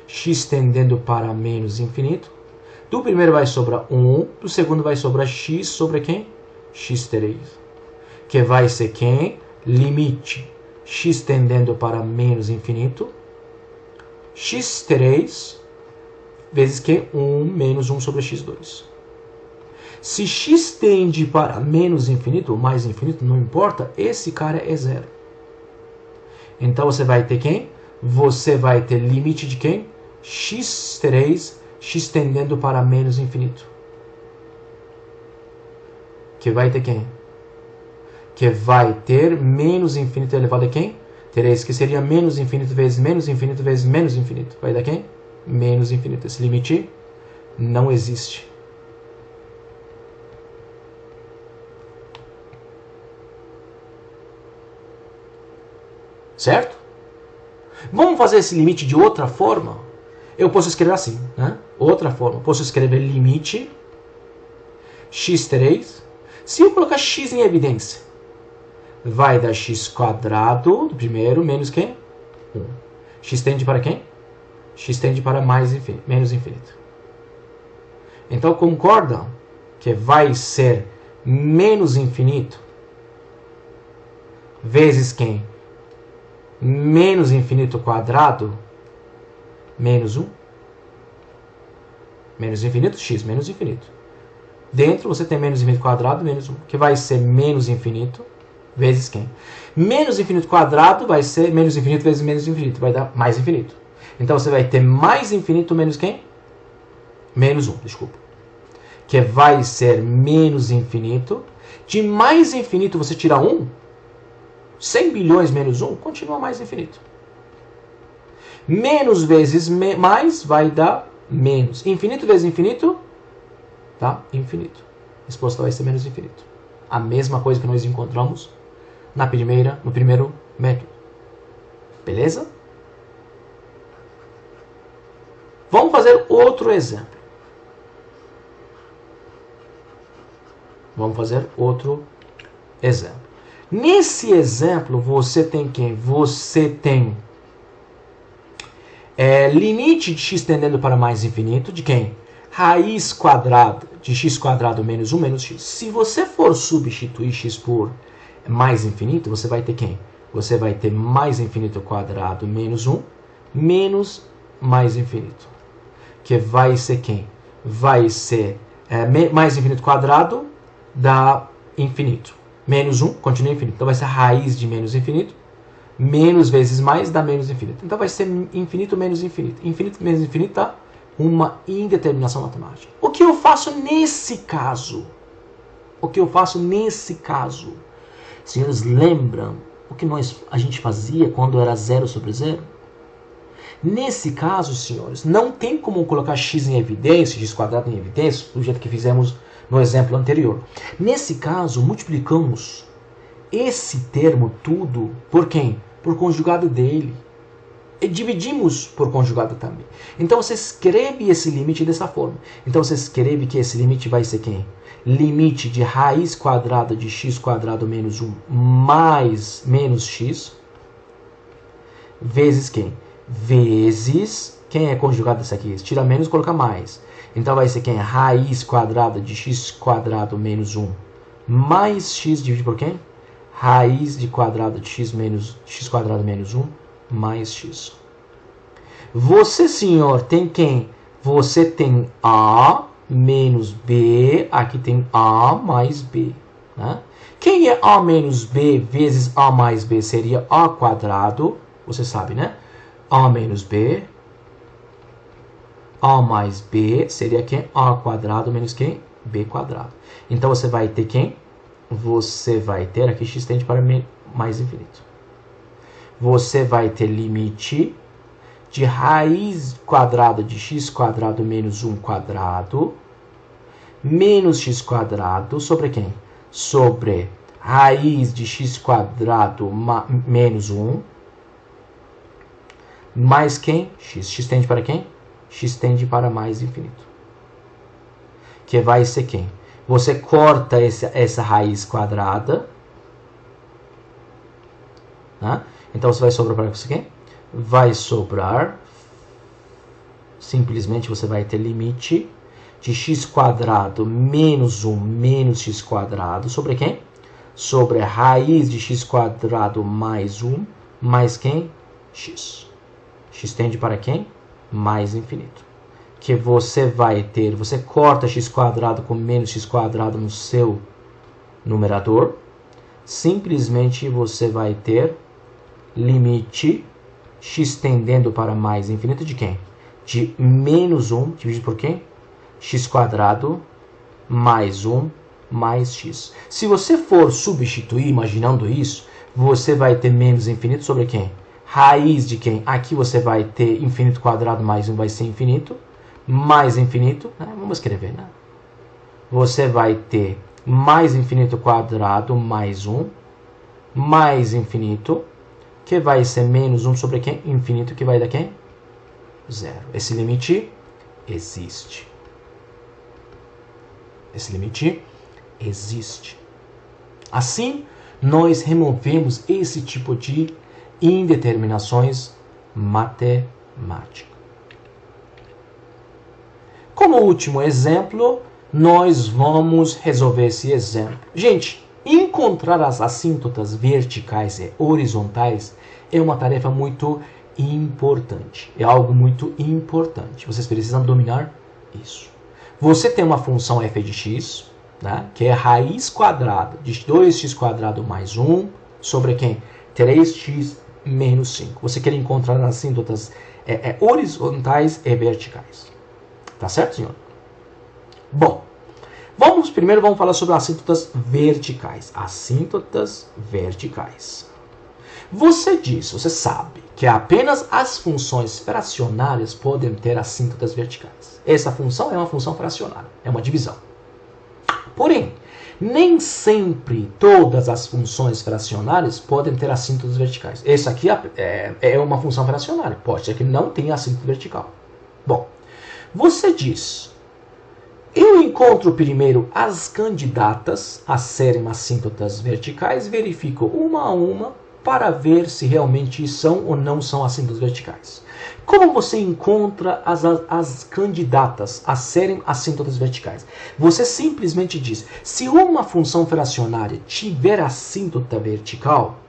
x tendendo para menos infinito. Do primeiro vai sobrar 1, do segundo vai sobrar x sobre quem? x3. Que vai ser quem? Limite x tendendo para menos infinito. x3 vezes que 1 menos 1 sobre x2. Se x tende para menos infinito ou mais infinito, não importa, esse cara é zero. Então você vai ter quem? Você vai ter limite de quem? x3, x tendendo para menos infinito. Que vai ter quem? Que vai ter menos infinito elevado a quem? 3, que seria menos infinito vezes menos infinito vezes menos infinito. Vai dar quem? Menos infinito. Esse limite não existe. Certo? Vamos fazer esse limite de outra forma? Eu posso escrever assim, né? Outra forma. Posso escrever limite x3. Se eu colocar x em evidência, vai dar x quadrado do primeiro menos quem? 1. X tende para quem? X tende para mais infinito, menos infinito. Então concordam que vai ser menos infinito vezes quem? Menos infinito quadrado menos 1. Menos infinito, x menos infinito. Dentro você tem menos infinito quadrado menos 1, que vai ser menos infinito vezes quem? Menos infinito quadrado vai ser menos infinito vezes menos infinito, vai dar mais infinito. Então você vai ter mais infinito menos quem? Menos 1, desculpa. Que vai ser menos infinito. De mais infinito você tira 1, 100 bilhões menos 1, continua mais infinito. Menos vezes mais vai dar menos. Infinito vezes infinito, tá? Infinito. A resposta vai ser menos infinito. A mesma coisa que nós encontramos no primeiro método. Beleza? Vamos fazer outro exemplo. Nesse exemplo, você tem quem? Você tem limite de x tendendo para mais infinito, de quem? Raiz quadrada de x quadrado menos 1 menos x. Se você for substituir x por mais infinito, você vai ter quem? Você vai ter mais infinito quadrado menos 1 menos mais infinito. Que vai ser quem? Vai ser mais infinito quadrado dá infinito. Menos 1 continua infinito. Então vai ser raiz de menos infinito. Menos vezes mais dá menos infinito. Então vai ser infinito menos infinito. Infinito menos infinito dá uma indeterminação matemática. O que eu faço nesse caso? Senhores, lembram o que a gente fazia quando era 0 sobre 0? Nesse caso, senhores, não tem como colocar x em evidência, x quadrado em evidência, do jeito que fizemos no exemplo anterior. Nesse caso, multiplicamos esse termo tudo por quem? Por conjugado dele. E dividimos por conjugado também. Então você escreve esse limite dessa forma. Então você escreve que esse limite vai ser quem? Limite de raiz quadrada de x quadrado menos 1 mais menos x vezes quem? Vezes, quem é conjugado desse aqui? Tira menos e coloca mais. Então vai ser quem? Raiz quadrada de x quadrado menos 1 mais x dividido por quem? Raiz de quadrado de x quadrado menos 1 mais x. Você, senhor, tem quem? Você tem a menos b, aqui tem a mais b. Né? Quem é a menos b vezes a mais b? Seria a quadrado, você sabe, né? A menos b. A mais b seria quem? A quadrado menos quem? B quadrado. Então você vai ter quem? Você vai ter, aqui x tende para mais infinito. Você vai ter limite de raiz quadrada de x quadrado menos 1 quadrado menos x quadrado sobre quem? Sobre raiz de x quadrado menos 1 mais quem? X. X tende para quem? X tende para mais infinito. Que vai ser quem? Você corta essa raiz quadrada. Né? Então você vai sobrar para isso aqui? Vai sobrar. Simplesmente você vai ter limite de x quadrado menos 1 menos x quadrado sobre quem? Sobre a raiz de x quadrado mais 1 mais quem? X. X tende para quem? Mais infinito. Que você vai ter, você corta x quadrado com menos x quadrado no seu numerador. Simplesmente você vai ter limite x tendendo para mais infinito de quem? De menos 1 dividido por quem? X quadrado mais 1 mais x. Se você for substituir, imaginando isso, você vai ter menos infinito sobre quem? Raiz de quem? Aqui você vai ter infinito quadrado mais 1 vai ser infinito. Mais infinito, né? Vamos escrever, né? Você vai ter mais infinito quadrado mais 1 mais infinito, que vai ser menos 1 sobre quem? Infinito, que vai dar quem? 0. Esse limite existe. Esse limite existe. Assim, nós removemos esse tipo de indeterminações matemáticas. Como no último exemplo, nós vamos resolver esse exemplo. Gente, encontrar as assíntotas verticais e horizontais é uma tarefa muito importante. É algo muito importante. Vocês precisam dominar isso. Você tem uma função f de x, né, que é raiz quadrada de 2x² mais 1 sobre quem? 3x menos 5. Você quer encontrar as assíntotas horizontais e verticais. Tá certo, senhor? Bom, primeiro vamos falar sobre assíntotas verticais. Assíntotas verticais. Você sabe que apenas as funções fracionárias podem ter assíntotas verticais. Essa função é uma função fracionária, é uma divisão. Porém, nem sempre todas as funções fracionárias podem ter assíntotas verticais. Essa aqui é uma função fracionária, pode ser que não tenha assíntota vertical. Bom, você diz, eu encontro primeiro as candidatas a serem assíntotas verticais, verifico uma a uma para ver se realmente são ou não são assíntotas verticais. Como você encontra as candidatas a serem assíntotas verticais? Você simplesmente diz, se uma função fracionária tiver assíntota vertical,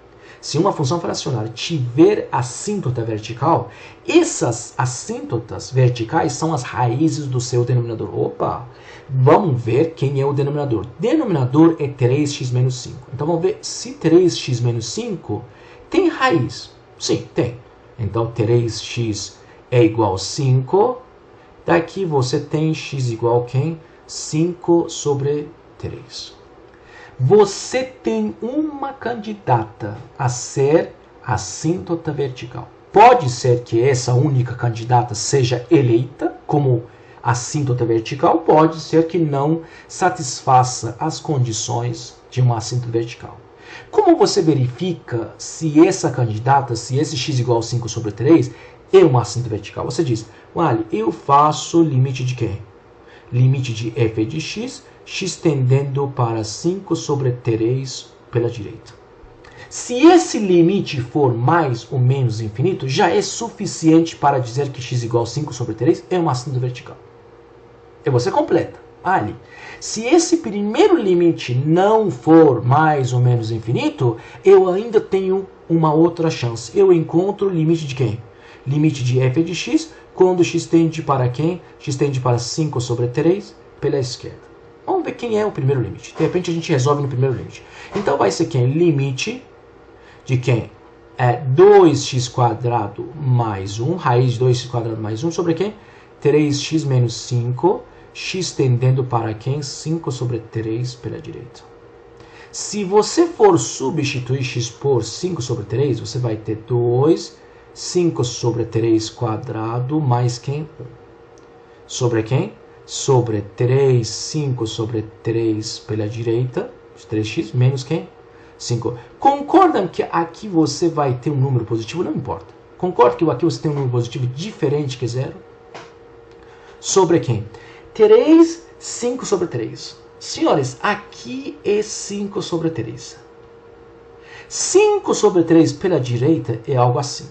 essas assíntotas verticais são as raízes do seu denominador. Opa! Vamos ver quem é o denominador. Denominador é 3x menos 5. Então vamos ver se 3x menos 5 tem raiz. Sim, tem. Então 3x é igual a 5. Daqui você tem x igual a quem? 5 sobre 3. Você tem uma candidata a ser assíntota vertical. Pode ser que essa única candidata seja eleita como assíntota vertical, pode ser que não satisfaça as condições de uma assíntota vertical. Como você verifica se essa candidata, se esse x igual a 5 sobre 3 é uma assíntota vertical? Você diz, olha, eu faço limite de quê? Limite de f de x, x tendendo para 5 sobre 3 pela direita. Se esse limite for mais ou menos infinito, já é suficiente para dizer que x igual a 5 sobre 3 é uma assíntota vertical. E você completa. Ali, se esse primeiro limite não for mais ou menos infinito, eu ainda tenho uma outra chance. Eu encontro o limite de quem? Limite de f de x, quando x tende para quem? X tende para 5 sobre 3 pela esquerda. Vamos ver quem é o primeiro limite. De repente a gente resolve no primeiro limite. Então vai ser quem? Limite de quem? 2x² mais 1, raiz de 2x² mais 1 sobre quem? 3x menos 5, x tendendo para quem? 5 sobre 3 pela direita. Se você for substituir x por 5 sobre 3, você vai ter 2, 5 sobre 3 quadrado mais quem? 1. Sobre quem? Sobre 3, 5 sobre 3 pela direita, 3x menos quem? 5. Concordam que aqui você vai ter um número positivo? Não importa. Concorda que aqui você tem um número positivo diferente que 0? Sobre quem? 3, 5 sobre 3. Senhores, aqui é 5 sobre 3. 5 sobre 3 pela direita é algo assim.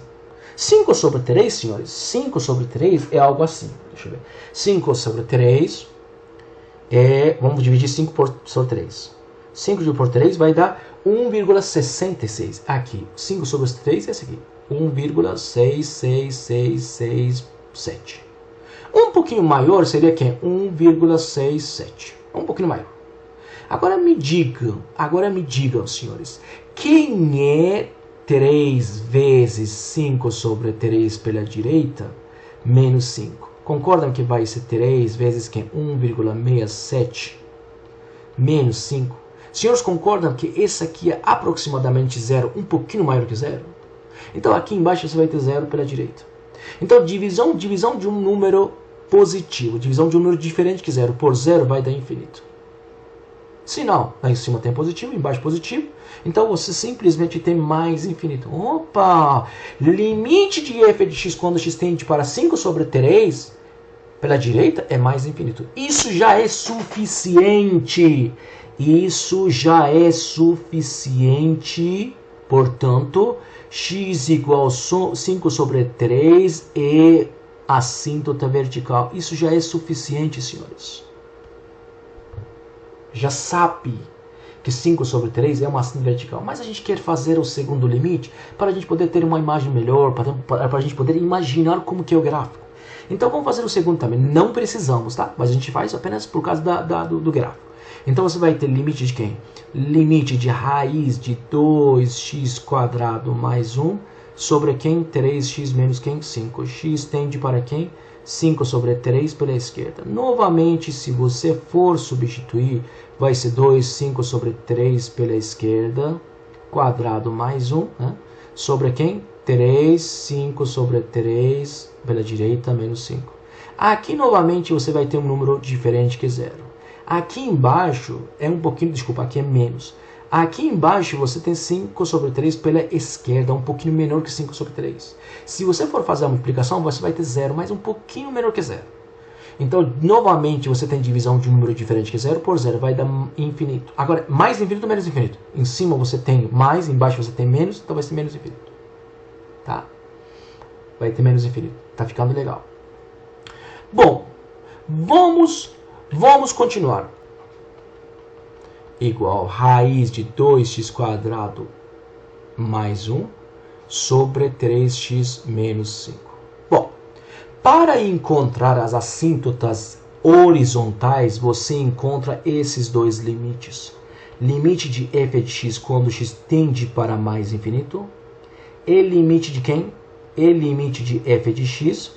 5 sobre 3, senhores, 5 sobre 3 é algo assim. Deixa eu ver. 5 sobre 3 vamos dividir 5 sobre 3. 5 dividido por 3 vai dar 1,66. Aqui, 5 sobre 3 é esse aqui. 1,66667. Um pouquinho maior seria quem? 1,67. Um pouquinho maior. Agora me digam, senhores, quem é 3 vezes 5 sobre 3 pela direita menos 5? Concordam que vai ser 3 vezes quem? 1,67 menos 5? Senhores, concordam que esse aqui é aproximadamente 0, um pouquinho maior que 0? Então aqui embaixo você vai ter 0 pela direita. Então divisão de um número positivo, divisão de um número diferente que 0 por 0 vai dar infinito. Se não, lá em cima tem positivo, embaixo positivo, então você simplesmente tem mais infinito. Opa! Limite de f de x quando x tende para 5 sobre 3 pela direita é mais infinito. Isso já é suficiente. Isso já é suficiente. Portanto, x igual a 5 sobre 3 é assíntota vertical. Isso já é suficiente, senhores. Já sabe que 5 sobre 3 é uma assíntota vertical. Mas a gente quer fazer o segundo limite para a gente poder ter uma imagem melhor, para a gente poder imaginar como que é o gráfico. Então vamos fazer o segundo também. Não precisamos, tá? Mas a gente faz apenas por causa do gráfico. Então você vai ter limite de quem? Limite de raiz de 2x² mais 1 sobre quem? 3x menos quem? 5. X tende para quem? 5 sobre 3 pela esquerda. Novamente, se você for substituir, vai ser 2, 5 sobre 3 pela esquerda, quadrado mais 1, né? Sobre quem? 3, 5 sobre 3 pela direita, menos 5. Aqui, novamente, você vai ter um número diferente que 0. Aqui embaixo é um pouquinho, desculpa, aqui é menos. Aqui embaixo você tem 5 sobre 3 pela esquerda, um pouquinho menor que 5 sobre 3. Se você for fazer a multiplicação, você vai ter 0, mas um pouquinho menor que 0. Então, novamente, você tem divisão de um número diferente que 0 por 0, vai dar infinito. Agora, mais infinito ou menos infinito? Em cima você tem mais, embaixo você tem menos, então vai ser menos infinito. Tá? Vai ter menos infinito. Tá ficando legal. Bom, vamos continuar. Igual raiz de 2x² mais 1 sobre 3x menos 5. Bom, para encontrar as assíntotas horizontais, você encontra esses dois limites. Limite de f de x quando x tende para mais infinito. E limite de quem? E limite de f de x.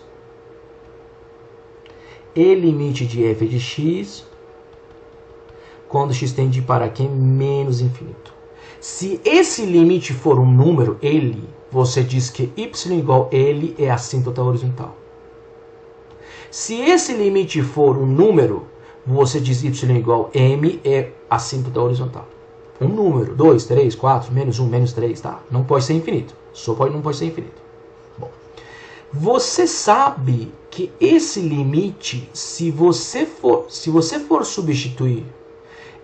E limite de f de x quando x tende para quem? Menos infinito. Se esse limite for um número, ele, você diz que y igual L é a assíntota horizontal. Se esse limite for um número, você diz y igual M é a assíntota horizontal. Um número, 2, 3, 4, menos 1, menos 3, tá? Não pode ser infinito. Não pode ser infinito. Bom, você sabe que esse limite, se você for substituir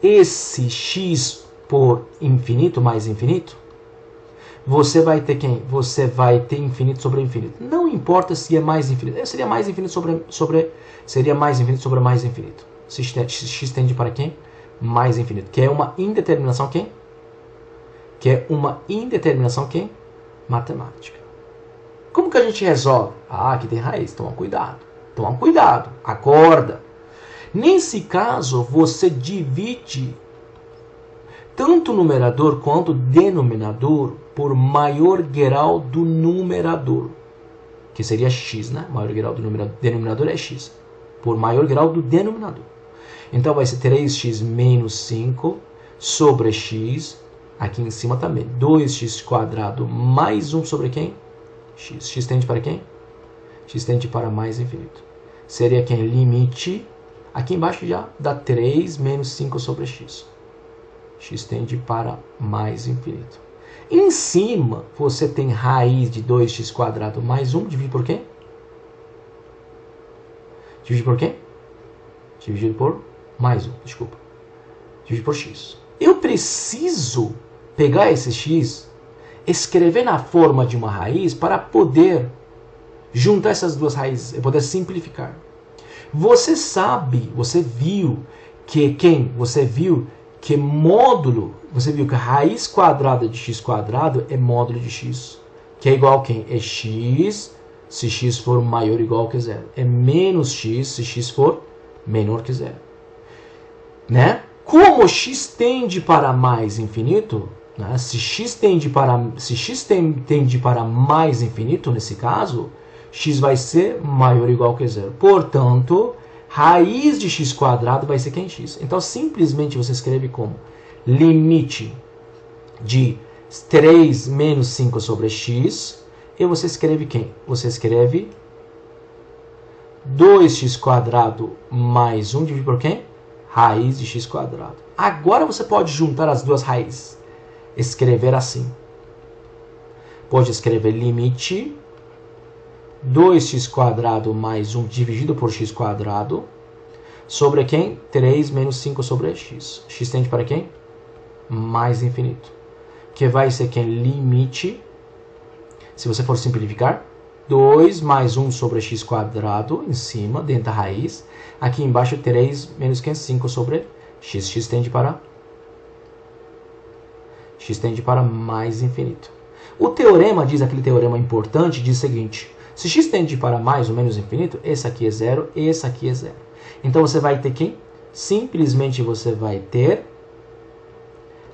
esse x por infinito mais infinito, você vai ter quem? Você vai ter infinito sobre infinito. Não importa se é mais infinito. Seria mais infinito seria mais infinito sobre mais infinito. X tende para quem? Mais infinito. Que é uma indeterminação quem? Que é uma indeterminação quem? Matemática. Como que a gente resolve? Ah, aqui tem raiz. Toma cuidado. Toma cuidado. Acorda. Nesse caso, você divide tanto o numerador quanto o denominador por maior grau do numerador, que seria x, né? Maior grau do denominador é x, por maior grau do denominador. Então vai ser 3x menos 5 sobre x, aqui em cima também, 2x² mais 1 sobre quem? X. X tende para quem? X tende para mais infinito. Seria quem? Limite. Aqui embaixo já dá 3 menos 5 sobre x. X tende para mais infinito. Em cima, você tem raiz de 2x² mais 1, dividido por quê? Dividido por quê? Dividido por mais 1, desculpa. Dividido por x. Eu preciso pegar esse x, escrever na forma de uma raiz para poder juntar essas duas raízes, e poder simplificar. Você sabe, você viu que quem? Você viu que módulo, você viu que a raiz quadrada de x² é módulo de x, que é igual a quem? É x se x for maior ou igual que 0. É menos x se x for menor que 0. Né? Como x tende para mais infinito, né? Se x tende para mais infinito, nesse caso, x vai ser maior ou igual que 0. Portanto, raiz de x² vai ser quem? X. Então, simplesmente você escreve como limite de 3 menos 5 sobre x. E você escreve quem? Você escreve 2x² mais 1 dividido por quem? Raiz de x². Agora você pode juntar as duas raízes. Escrever assim. Pode escrever limite 2x² mais 1 dividido por x² sobre quem? 3 menos 5 sobre x. X tende para quem? Mais infinito. Que vai ser quem? Limite, se você for simplificar, 2 mais 1 sobre x quadrado, em cima, dentro da raiz. Aqui embaixo, 3 menos 5 sobre x. X tende para mais infinito. O teorema diz, aquele teorema importante, diz o seguinte: se x tende para mais ou menos infinito, esse aqui é zero, esse aqui é zero. Então você vai ter quem? Simplesmente você vai ter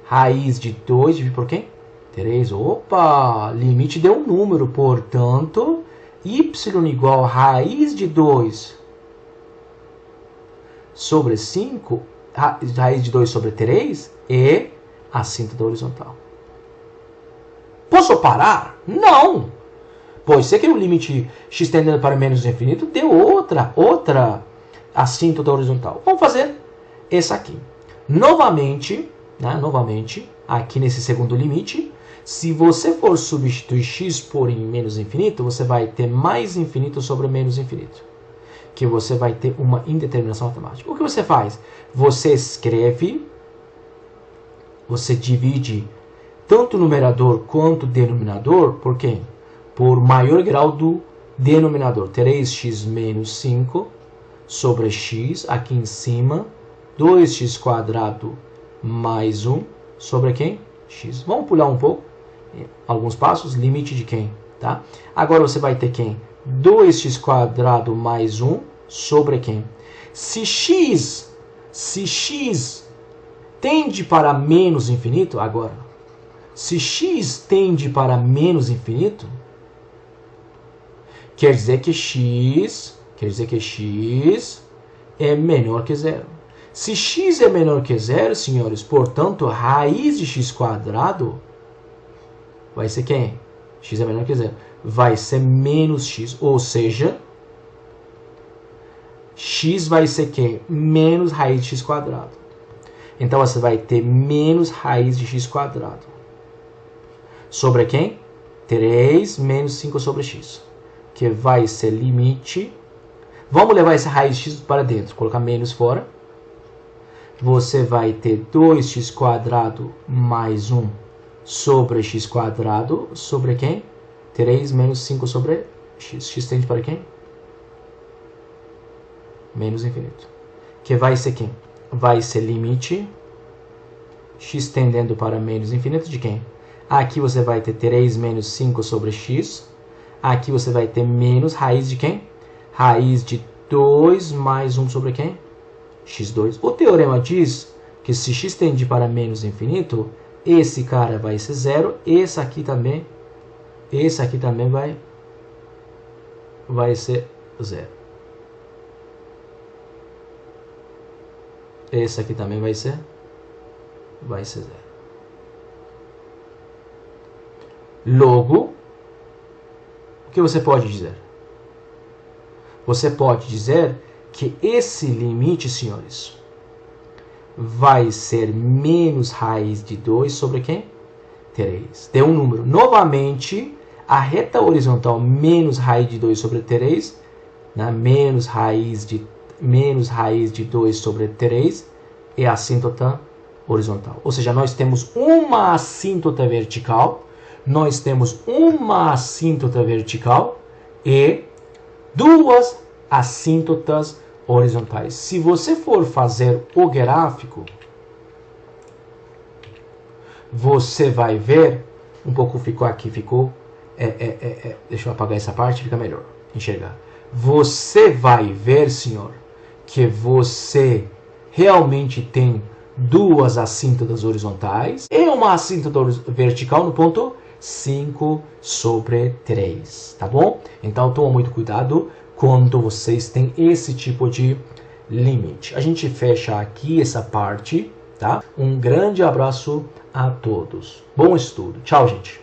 raiz de 2 dividido por quem? 3. Opa! Limite deu um número, portanto, y igual a raiz de 2 sobre 5, raiz de 2 sobre 3, é assíntota horizontal. Posso parar? Não! Pois se aqui o limite x tendendo para menos infinito, deu outra assíntota horizontal. Vamos fazer essa aqui. Novamente, aqui nesse segundo limite, se você for substituir x por menos infinito, você vai ter mais infinito sobre menos infinito. Que você vai ter uma indeterminação matemática. O que você faz? Você escreve, você divide tanto o numerador quanto o denominador por quem? Por maior grau do denominador. 3x menos 5 sobre x, aqui em cima, 2x quadrado mais 1 sobre quem? X. Vamos pular um pouco, alguns passos, limite de quem? Tá? Agora você vai ter quem? 2x quadrado mais 1 sobre quem? Se x tende para menos infinito, agora, se x tende para menos infinito, quer dizer que x é menor que zero. Se x é menor que zero, senhores, portanto, a raiz de x quadrado vai ser quem? X é menor que zero. Vai ser menos x, ou seja, x vai ser quem? Menos raiz de x quadrado. Então, você vai ter menos raiz de x quadrado. Sobre quem? 3 menos 5 sobre x. Que vai ser limite. Vamos levar essa raiz de x para dentro. Colocar menos fora. Você vai ter 2x quadrado mais 1 sobre x quadrado. Sobre quem? 3 menos 5 sobre x. X tende para quem? Menos infinito. Que vai ser quem? Vai ser limite. X tendendo para menos infinito de quem? Aqui você vai ter 3 menos 5 sobre x. Aqui você vai ter menos raiz de quem? Raiz de 2 mais 1 sobre quem? x2. O teorema diz que se x tende para menos infinito, esse cara vai ser zero. Esse aqui também vai ser zero. Esse aqui também vai ser zero. Logo, o que você pode dizer? Você pode dizer que esse limite, senhores, vai ser menos raiz de 2 sobre quem? 3. Deu um número. Novamente, a reta horizontal menos raiz de 2 sobre 3, né? menos raiz de 2 sobre 3 é a assíntota horizontal. Ou seja, nós temos uma assíntota vertical, e duas assíntotas horizontais. Se você for fazer o gráfico, você vai ver, um pouco ficou aqui, deixa eu apagar essa parte, fica melhor enxergar. Você vai ver, senhor, que você realmente tem duas assíntotas horizontais e uma assíntota vertical no ponto 5 sobre 3, tá bom? Então, toma muito cuidado quando vocês têm esse tipo de limite. A gente fecha aqui essa parte, tá? Um grande abraço a todos. Bom estudo. Tchau, gente.